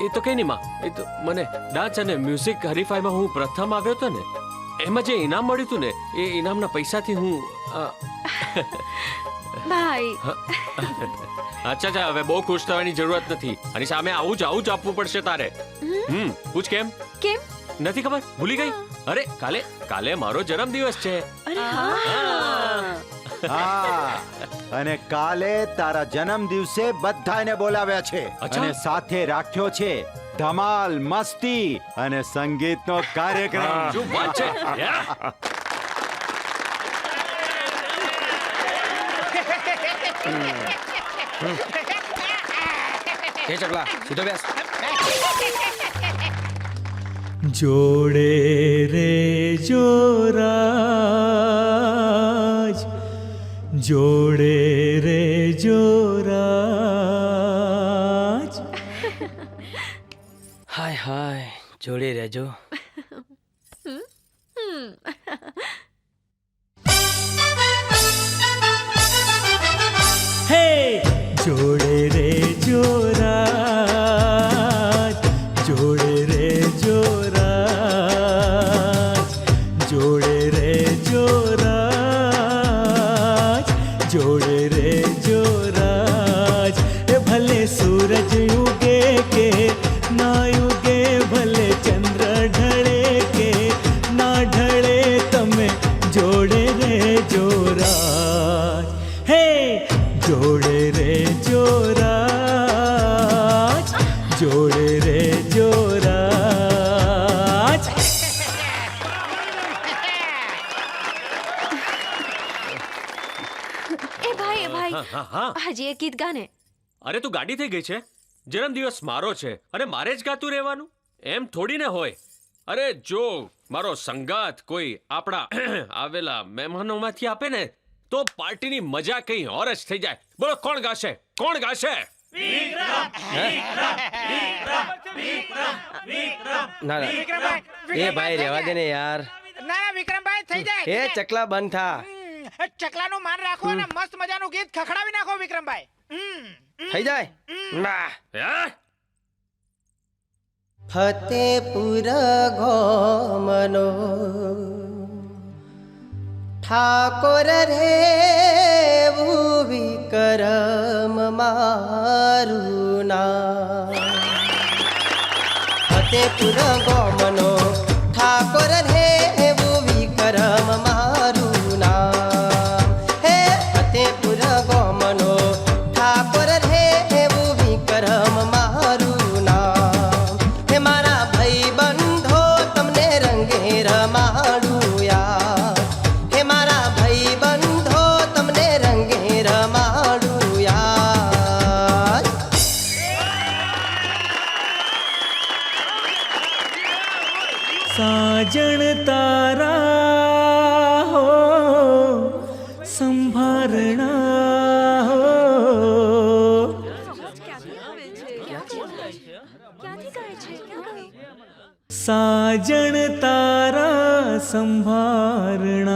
એ તો કઈ નહીં માં. એ તો મને ડાન્સ અને મ્યુઝિક હરીફાઈમાં હું પ્રથમ આવ્યો હતો ને એમાં જે ઇનામ મળ્યું હતું ને એ ઇનામના પૈસાથી હું ભાઈ અચ્છા અચ્છા હવે બહુ ખુશ થવાની જરૂરત નથી. આની સામે આવું જ આપવું પડશે તારે. પૂછ કેમ કેમ નથી ખબર? ભૂલી ગઈ? અરે કાલે મારો જન્મદિવસ છે. અરે હા હા અને કાલે તારા જન્મ દિવસે બધાને બોલાવ્યા છે અને સાથે રાખ્યો છે ધમાલ મસ્તી અને સંગીતનો કાર્યક્રમ. શું વાત છે? એ ચકલા સીધો બેસ. જોડે રે જોરાજ જોડે રે જોરાજ. હાય હાય જોડે રહેજો. હે જોડે રે જોરાજ જોડે રે જોરાજ જોડે રે જોરાજ હા હા હજી એક ગીત ગાને. અરે તું ગાડી થઈ ગઈ છે? જન્મદિવસ મારો છે અને મારે જ ગાતું રહેવાનું? એમ થોડી ને હોય. અરે જો મારો સંગાત કોઈ આપણા આવેલા મહેમાનોમાંથી આપે ને તો પાર્ટીની મજા કઈ ઓર જ થઈ જાય. બોલો કોણ ગાશે? કોણ ગાશે? ના ના એ ભાઈ રહેવા દે ને યાર. ના વિક્રમભાઈ થઈ જાય. એ ચકલા બંધ થા. ચકલાનું માન રાખો અને મસ્ત મજાનું ગીત ખખડાવી નાખો વિક્રમભાઈ. થઈ જાય ના ફતેપુર ગોમનો ઠાકોર રે વિક્રમ મારું નામ. ફતેપુર ગોમનો ઠાકોર રે વિક્રમ મારું નામ. હે ફતેપુર ગોમનો ઠાકોર રે વિક્રમ મારું નામ. હે મારા ભાઈ બંધો તમને રંગે રમાડું યાર. હે મારા ભાઈ બંધો તમને રંગે રમાડું યાર. સાજણ તારા હો સંભારણા હો. સાજણ તારા સંભારણા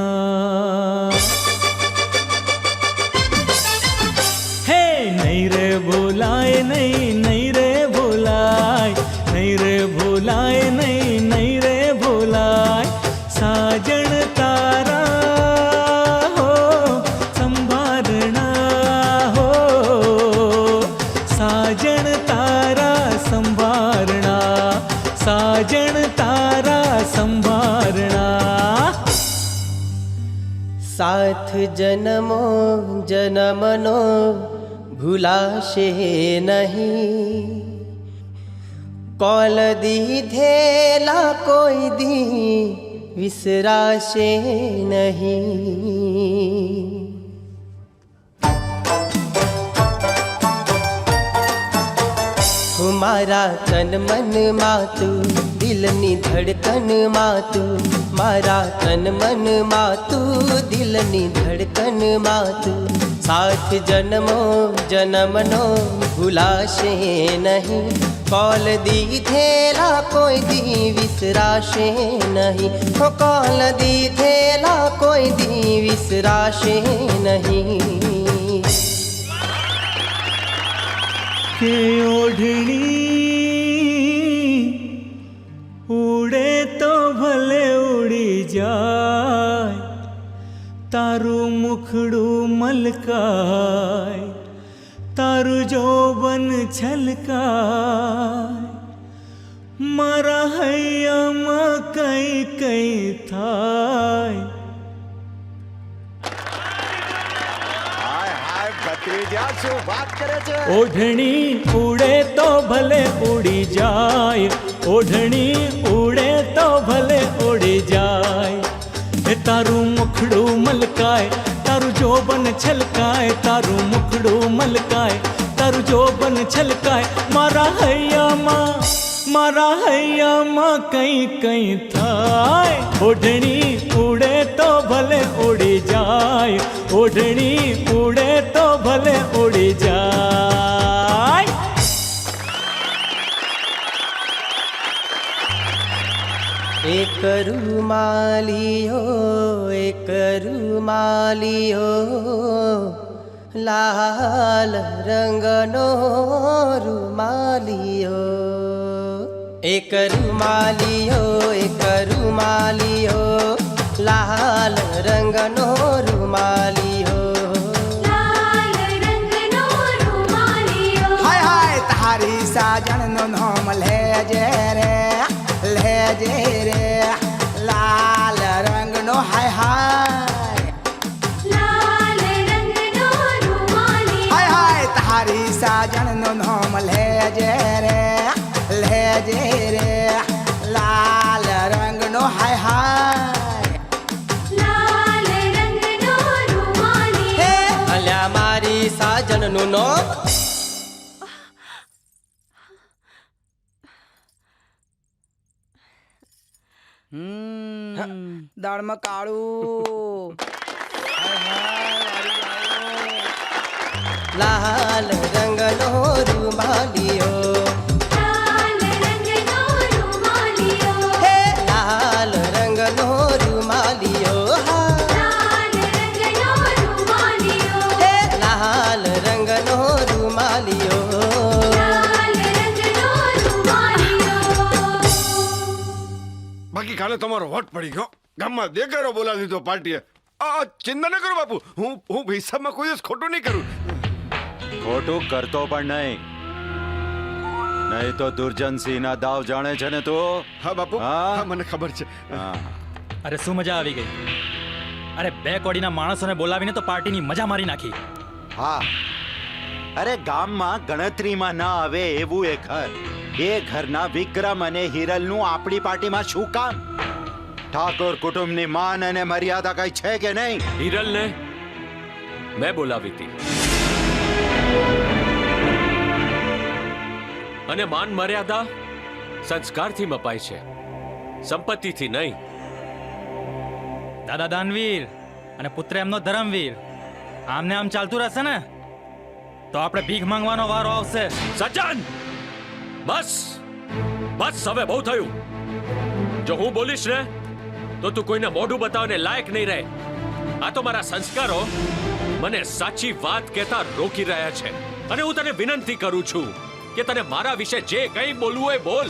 હે નહીં રે ભૂલાય નહીં નહીં રે ભૂલાય નહીં રે ભૂલાય નહીં નહીં રે ભૂલાય. સાજણ તારા હો સંભારણા હો. સાજણ તારા સંભારણા સાજણ તારા સંભારણા. સાથ જન્મો જન્મનો ભૂલાશે નહીં. કોલ દીધેલા કોઈ દી વિસરાશે નહીં. મારા તન મનમાં તું દિલની ધડકનમાં તું. મારા તન મનમાં તું દિલની ધડકનમાં તું. સાથ જન્મો જન્મનો ભૂલાશે નહીં. કોલ દીધેલા કોઈ દી વિસરાશે નહીં. કોલ દીધેલા કોઈ દી વિસરાશે નહીં. કે ઓઢણી ઉડે તો ભલે ઉડી જાય. તારું મુખડું મલકાય તારું જોબન છલકાય. મારા હૈયામાં કઈ કઈ થાય. ઓઢણી ઉડે તો ભલે ઉડી જાય. ઓઢણી ઉડે તો ભલે ઉડી જાય. એ તારું મુખડું મલકાય તારું જોબન છલકાય. તારું મુખડું મલકાય તારું જોબન છલકાય. મારા હૈયામાં કઈ કઈ થાય. ઓઢણી ઉડે તો ભલે ઉડી જાય. ઓઢણી ઉડે તો ભલે ઉડી જાય. એક રૂમાલિયો લાલ રંગનો રૂમાલિયો. એક રૂમાલિયો લાલ રંગનો રૂમાલિયો. હાય હાય તારી સાજણનો નામ લેજે રે લેજે રે. લાલ રંગનો હાય હાય હાય હાય તારી સાજણનો નામ લેજે રે લેજે રે. લાલ રંગનો હાય હાય દાળમાં કાળું. લાલ રંગનો રૂમાલિયો લાલ રંગનો રૂમાલિયો હે લાલ રંગનો રૂમાલિયો લાલ રંગનો રૂમાલિયો હે લાલ રંગનો રૂમાલિયો લાલ રંગનો રૂમાલિયો. બાકી કાલે તમારો વટ પડી ગયો, ગામમાં દેખાડો બોલાવી દીધો પાર્ટીએ. ચિંતા ન કરો બાપુ, હું હિસાબમાં કોઈ દિવસ ખોટું નહીં કરું. ખોટું કરતો પણ નહીં તો દુર્જનસિંહ ના દાવ જાણે છે ને તું. હા બાપુ, હા? હા મને ખબર છે. અરે શું મજા આવી ગઈ. અરે બે કોડીના માણસોને બોલાવીને તો પાર્ટીની મજા મારી નાખી. હા, અરે ગામમાં ગણતરીમાં ના આવે એવું એક ઘર, એ ઘરના વિક્રમ અને હિરલનું આપણી પાર્ટીમાં શું કામ? ઠાકોર કુટુંબની માન અને મર્યાદા કઈ છે કે નહીં? હિરલને મેં બોલાવી હતી, અને માન મર્યાદા સંસ્કારથી મપાય છે, સંપત્તિથી નહીં. દાદા દાનવીર અને પુત્ર એમનો ધર્મવીર, આમને આમ ચાલતું રહેશે ને તો આપણે ભીખ માંગવાનો વારો આવશે. સજ્જન, બસ બસ, હવે બહુ થયું. જો હું બોલીશ ને તો તું કોઈને મોઢું બતાવને લાયક નહીં રહે. આ તો મારા સંસ્કારો મને સાચી વાત કહેતા રોકી રહ્યા છે, અને હું તને વિનંતી કરું છું કે તને મારા વિશે જે કંઈ બોલવું હોય બોલ,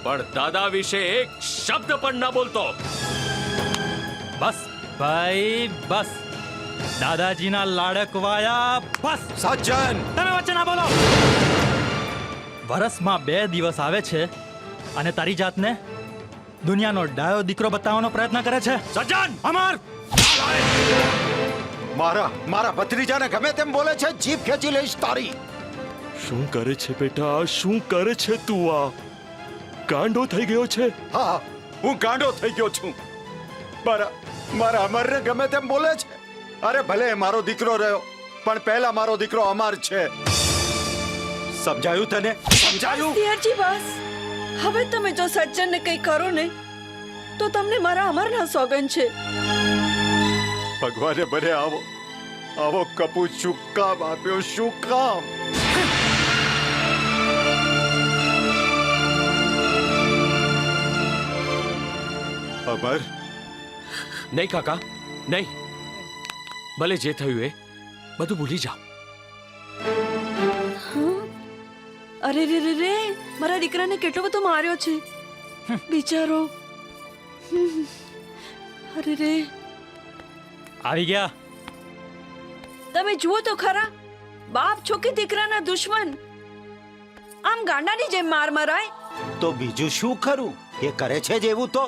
પણ દાદા વિશે એક શબ્દ પણ ના બોલતો. બસ ભાઈ બસ, દાદાજીના લાડકવાયા બસ. સજ્જન, તમે વચ્ચે ના બોલો. વરસમાં 2 દિવસ આવે છે અને તારી જાતને દુનિયાનો ડાયો દીકરો બતાવવાનો પ્રયત્ન કરે છે. સજ્જન, અમર મારા ભત્રીજાને ગમે તેમ બોલે છે, જીભ ખેંચી લઈશ તારી. શું કરે છે બેટા, શું કરે છે તું? આ ગાંડો થઈ ગયો છે? હા, હું ગાંડો થઈ ગયો છું. મારા અમરને ગમે તેમ બોલે છે. અરે ભલે મારો દીકરો રહ્યો, પણ પહેલા મારો દીકરો અમર છે. સમજાયું તને? સમજાયું? પિયરજી બસ, હવે તમે જો સજ્જનને કંઈ કરો ને તો તમને મારા અમરના સોગન છે. ભગવાને બને આવો કપૂત શું કામ આપ્યો? શું કામ? અમર, નહીં કાકા, નહીં. ભલે જે થયું એ બધું ભૂલી જાઓ. અરે રે રે રે, મારા દીકરાને કેટલો બધો માર્યો છે બિચારો. અરે રે, આવી ગયા. તમે જુઓ તો ખરા, બાપ છો કે દીકરાના દુશ્મન, આમ ગાંડાની જેમ માર મરાય. તો બીજું શું કરું? એ કરે છે જેવું તો,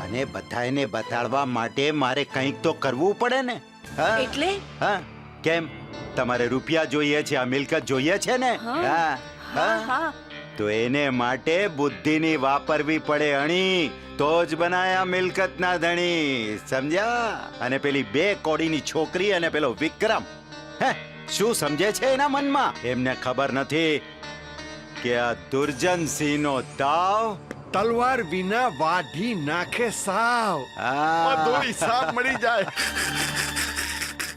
અને બધાને બતાડવા માટે મારે કંઈક તો કરવું પડે ને. હા? એટલે હા, કેમ? તમારે રૂપિયા જોઈએ છે, આ મિલકત જોઈએ છે ને? હા હા, તો એને માટે બુદ્ધિની વાપરવી પડે અણી, તો જ બનાયા મિલકતના ધણી. સમજ્યા? અને પેલી 2 કોડીની છોકરી અને પેલો વિક્રમ, હે, શું સમજે છે એના મનમાં? એમને ખબર નથી કે આ દુર્જનસિંહનો દાવ તલવાર વિના વાઢી નાખે સાવ. દોરી સાપ મળી જાય.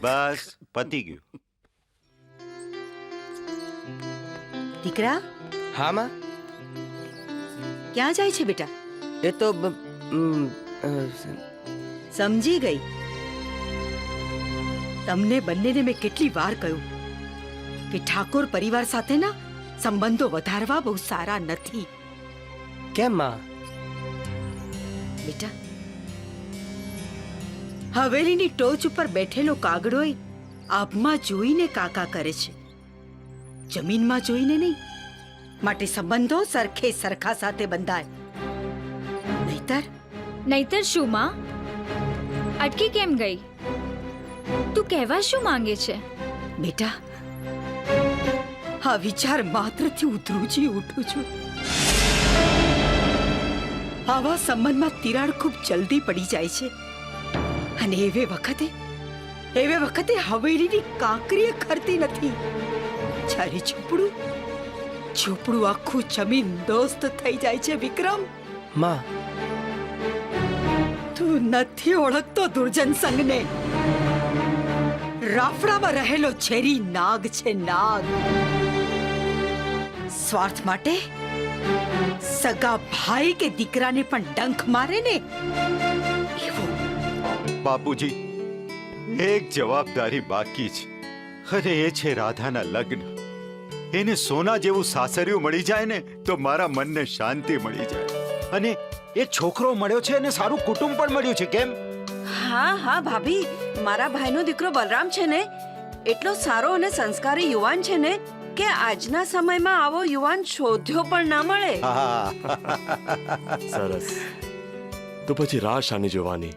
બસ પતી ગયું. દીકરા, હા માં, ક્યાં જાય છે બેટા? એ તો સમજી ગઈ. તમને બંનેને મેં કેટલી વાર કહ્યું કે ઠાકોર પરિવાર સાથેના સંબંધો વધારવા બહુ સારા નથી. કેમ માં? બેટા, હવેલીની ટોચ ઉપર બેઠેલો કાગડોય આભમાં જોઈને કાકા કરે છે, જમીનમાં જોઈને નહીં. માટે સંબંધો સરખે સરખા સાથે બંધાય. નહીતર શું માં? અટકી કેમ ગઈ? તું કહેવા શું માંગે છે? બેટા, આ વિચાર માત્રથી હું ધ્રુજી ઉઠું છું. આવા સંબંધમાં તિરાડ ખૂબ જલ્દી પડી જાય છે, અને એવે વખતે હવેલીની કાંકરીએ ખરતી નથી. જ્યારે ઝૂંપડું આખું જમીન દોસ્ત થઈ જાય છે. વિક્રમ, માં, તું નથી ઓળખતો દુર્જન સંઘને. રાફડામાં રહેલો ઝેરી નાગ છે, નાગ. સ્વાર્થ માટે સગા ભાઈ કે દીકરાને પણ ડંખ મારે ને એવો. બાપુજી, એક જવાબદારી બાકી છે, અને એ છે રાધાના લગ્ન. એને સોના જેવું સાસરિયું મળી જાય ને તો મારા મનને શાંતિ મળી જાય. અને એક છોકરો મળ્યો છે અને સારું કુટુંબ પણ મળ્યું છે. કેમ? હા હા ભાભી, મારા ભાઈનો દીકરો બલરામ છે ને એટલો સારો અને સંસ્કારી યુવાન છે ને કે આજના સમયમાં આવો યુવાન શોધ્યો પણ ના મળે. સરસ. તો પછી રાહ શાની જોવાની?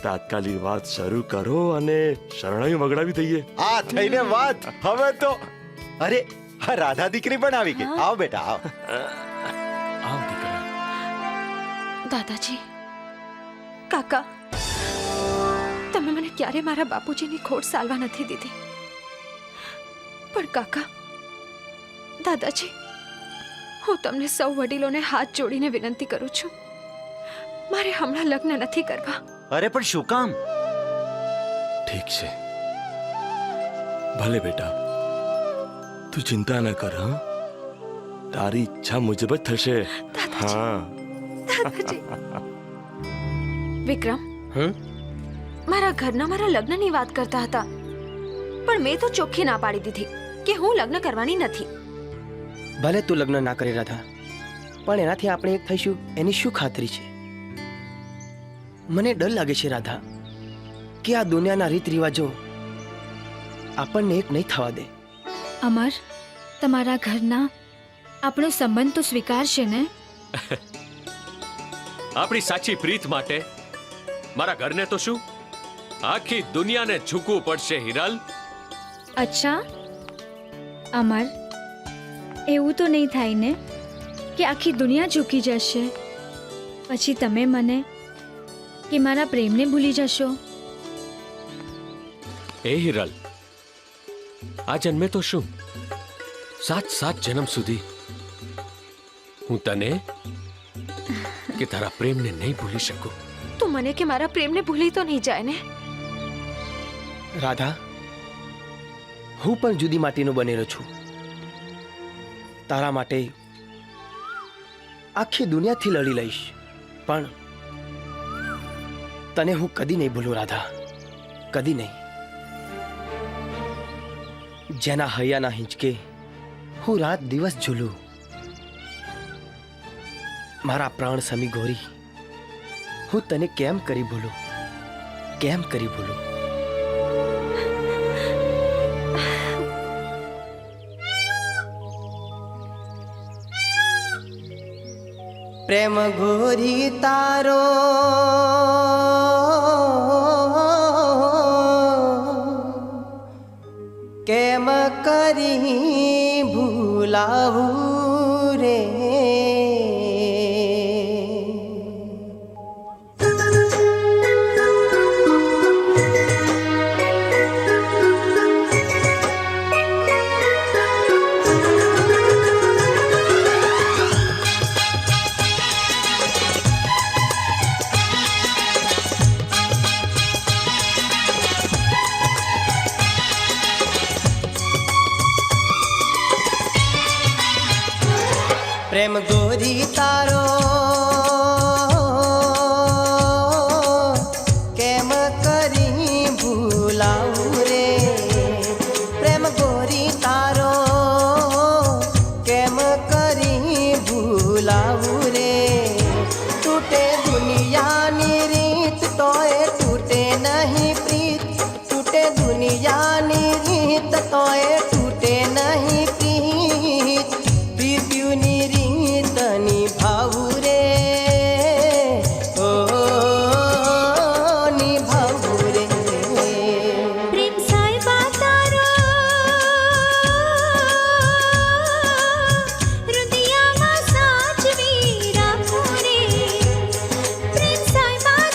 તાત્કાલિક વાત શરૂ કરો અને શરણાઈ વગડાવી દઈએ. આ થઈને વાત. હવે તો અરે આ રાધા દીકરી પણ આવી ગઈ. આવ બેટા, આવ. આવ દીકરા. દાદાજી, કાકા, તમે મને ક્યારે મારા બાપુજીની ખોટ સાલવા નથી દીધી. પણ કાકા, દાદાજી, હું તમને સૌ વડીલોને હાથ જોડીને વિનંતી કરું છું, મારે હમણાં લગ્ન નથી કરવા. અરે પણ શું કામ? ઠીક છે, ભલે બેટા, તું ચિંતા ન કર. હા, તારી ઈચ્છા મુજબ જ થશે. હા દાદાજી. વિક્રમ, મારા ઘરના મારા લગ્નની વાત કરતા હતા, પણ મેં તો ચોખ્ખી ના પાડી દીધી કે હું લગ્ન કરવાની નથી. ભલે તું લગ્ન ના કરી રાધા, પણ એનાથી આપણે એક થઈશું એની શું ખાતરી છે? મને ડર લાગે છે રાધા કે આ દુનિયાના રીત રિવાજો આપણને એક નહીં થવા દે. અમર, તમારા ઘરના આપણો સંબંધ તો સ્વીકારશે ને? આપણી સાચી પ્રીત માટે મારા ઘરને તો શું, આખી દુનિયાને ઝૂકવું પડશે. હિરલ, અચ્છા અમર, એવું તો નહીં થાય ને કે આખી દુનિયા ઝૂકી જશે પછી તમે મને કે મારા પ્રેમને ભૂલી જશો? એ હિરલ, આ જન્મે તો શું, 7 જન્મ સુધી હું તને કે તારા પ્રેમને નહીં ભૂલી શકું. તું મને કે મારા પ્રેમને ભૂલી તો નહીં જાય ને? રાધા, હું પણ જુદી માટીનો બનેલો છું. તારા માટે આખી દુનિયાથી લડી લઈશ, પણ તને હું કદી નહીં ભૂલું રાધા, કદી નહીં. જેના હૈયાના હિંચકે હું રાત દિવસ ઝૂલું, મારા પ્રાણ સમી ગોરી, હું તને કેમ કરી ભૂલું, કેમ કરી ભૂલું? પ્રેમ ગોરી તારો કેમ કરી ભૂલાવું રે. પ્રેમ ગોરી તારો કેમ કરી ભૂલાવું રે. પ્રેમ ગોરી તારો કેમ કરી ભૂલાવું રે. તૂટે દુનિયાની રીત તોય તૂટે નહીં પ્રીત, તૂટે દુનિયાની રીત તોય તૂટે નહીં પ્રીત. પ્રીત્યુની રીતની ભાવું રે, ઓ નિભાવું રે. પ્રેમ સાહેબા તારો હૃદયમાં સાચવી રાખો રે. પ્રેમ સાહેબા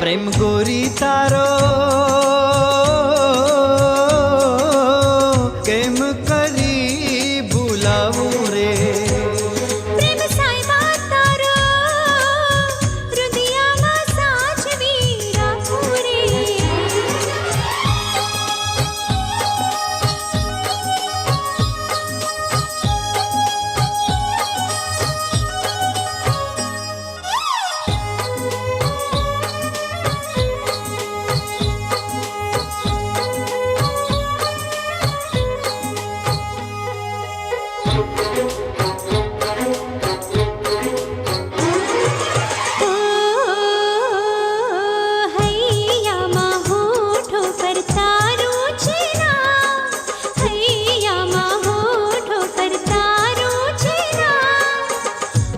પ્રેમ ગોરી તારો કેમ કરી ભૂલાવું રે પ્રેમ સાયબા તારો હૃદયમાં સાચવી રાખું રે હૈયામાં હોઠો પર તારું છે નામ હૈયામાં હોઠો પર તારું છે નામ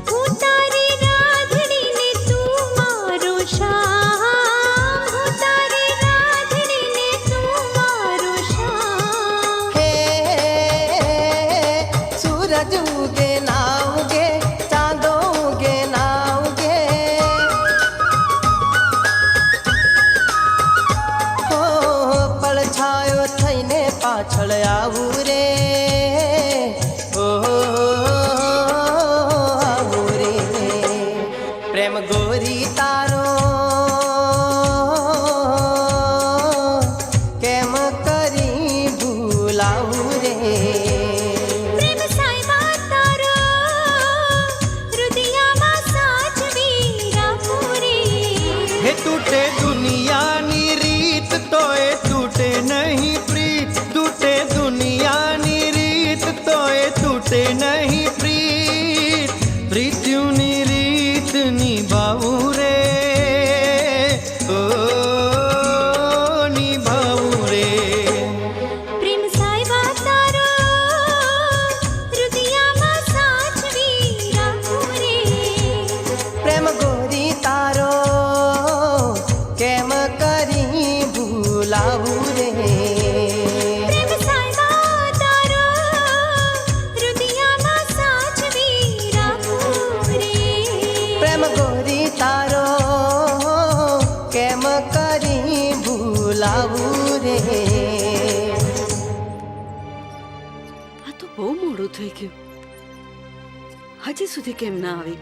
હું તારી રાધડીને તું મારો શ્યામ હું તારી રાધડીને તું મારો શ્યામ હે સૂરજ ઉગે ના ઉગે ચાંદો ઉગે ના ઉગે હો પડછાયો થઈને પાછળ આવું રે ઓ આવું રે પ્રેમ ગોરી તારો કેમ કરી ભૂલાવું રે પ્રેમ સાયબા તારો હૃદયમાં સાચવી રાખું રે હે તૂટે દુનિયાની રીત તોય તૂટે નહીં પ્રીત તૂટે દુનિયાની રીત તોય તૂટે નહીં પ્રીત પ્રીત્યુની રીત નિભાવું રે ઓ નિભાવું રે પ્રેમ સાયબા તારો હૃદયમાં સાચવી રાખું રે પ્રેમ ગોરી તારો કેમ કરી ભૂલાવું રે પ્રેમ સાયબા તારો હૃદયમાં સાચવી રાખું રે પ્રેમ ગોરી તારો કેમ કરી ભૂલાવું રે આ તો બહુ મોડું થઈ ગયું હજી સુધી કેમ ના આવી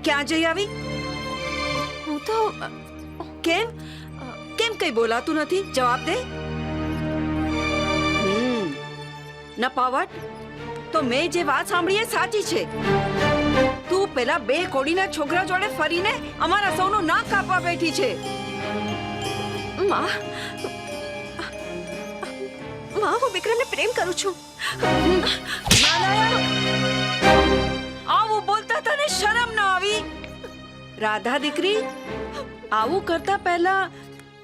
ક્યાં જઈ આવી હું તો કેમ કેમ કઈ બોલાતું નથી જવાબ દે ન પાવટ તો મેં જે વાત સાંભળી એ સાચી છે તું પેલા બે કોડીના છોકરા જોડે ફરીને અમારા સૌનું નાક કાપવા બેઠી છે માં હું વિક્રમને પ્રેમ કરું છું આવું બોલતા તને શરમ ન આવી રાધા દીકરી આવું કરતા પહેલા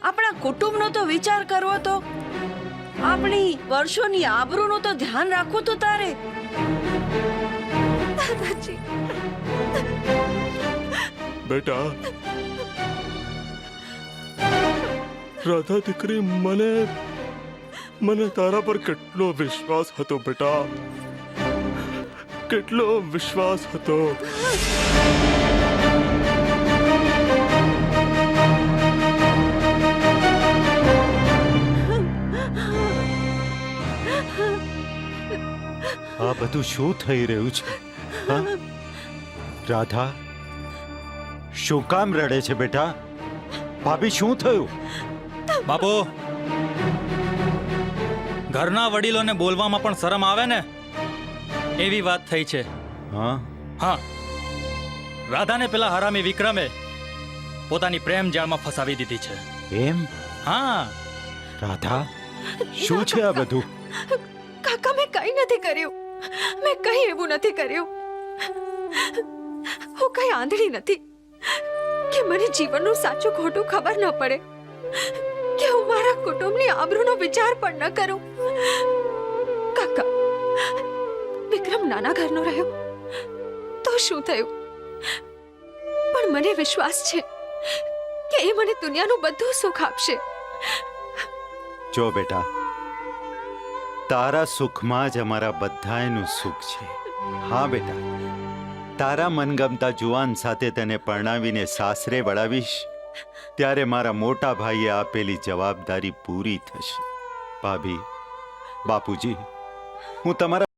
આપણા કુટુંબનો તો વિચાર કરવો તો આપણી વર્ષોની આબરૂનું તો ધ્યાન રાખવું તો તારે દાદાજી બેટા રાધા દીકરી મને તારા પર કેટલો વિશ્વાસ હતો બેટા કેટલો વિશ્વાસ હતો આ બધું શું થઈ રહ્યું છે હા? રાધા શું કામ રડે છે બેટા ભાભી શું થયું બાપુ ઘરના વડીલોને બોલવામાં પણ શરમ આવે ને એવી વાત થઈ છે હા હા રાધાને પેલા હરામી વિક્રમે પોતાની પ્રેમ જાળમાં ફસાવી દીધી છે એમ હા રાધા શું છે આ બધું કાકા મેં કઈ નથી કર્યું મેં કઈ એવું નથી કર્યું હું કઈ આંધળી નથી કે મને જીવનનું સાચું ખોટું ખબર ન પડે કે હું મારા કુટુંબની આબરૂનો વિચાર પણ ન કરું કાકા વિક્રમ નાના ઘરનો રહ્યો તો શું થયું પણ મને વિશ્વાસ છે કે એ મને દુનિયાનું બધું સુખ આપશે જો બેટા તારા સુખમાં જ અમારા બધાયનું સુખ છે હા બેટા, તારા મનગમતા જુવાન સાથે તને પરણાવીને સાસરે વળાવીશ ત્યારે મારા મોટા ભાઈએ આપેલી જવાબદારી પૂરી થશે. ભાભી, બાપુજી, હું તમારા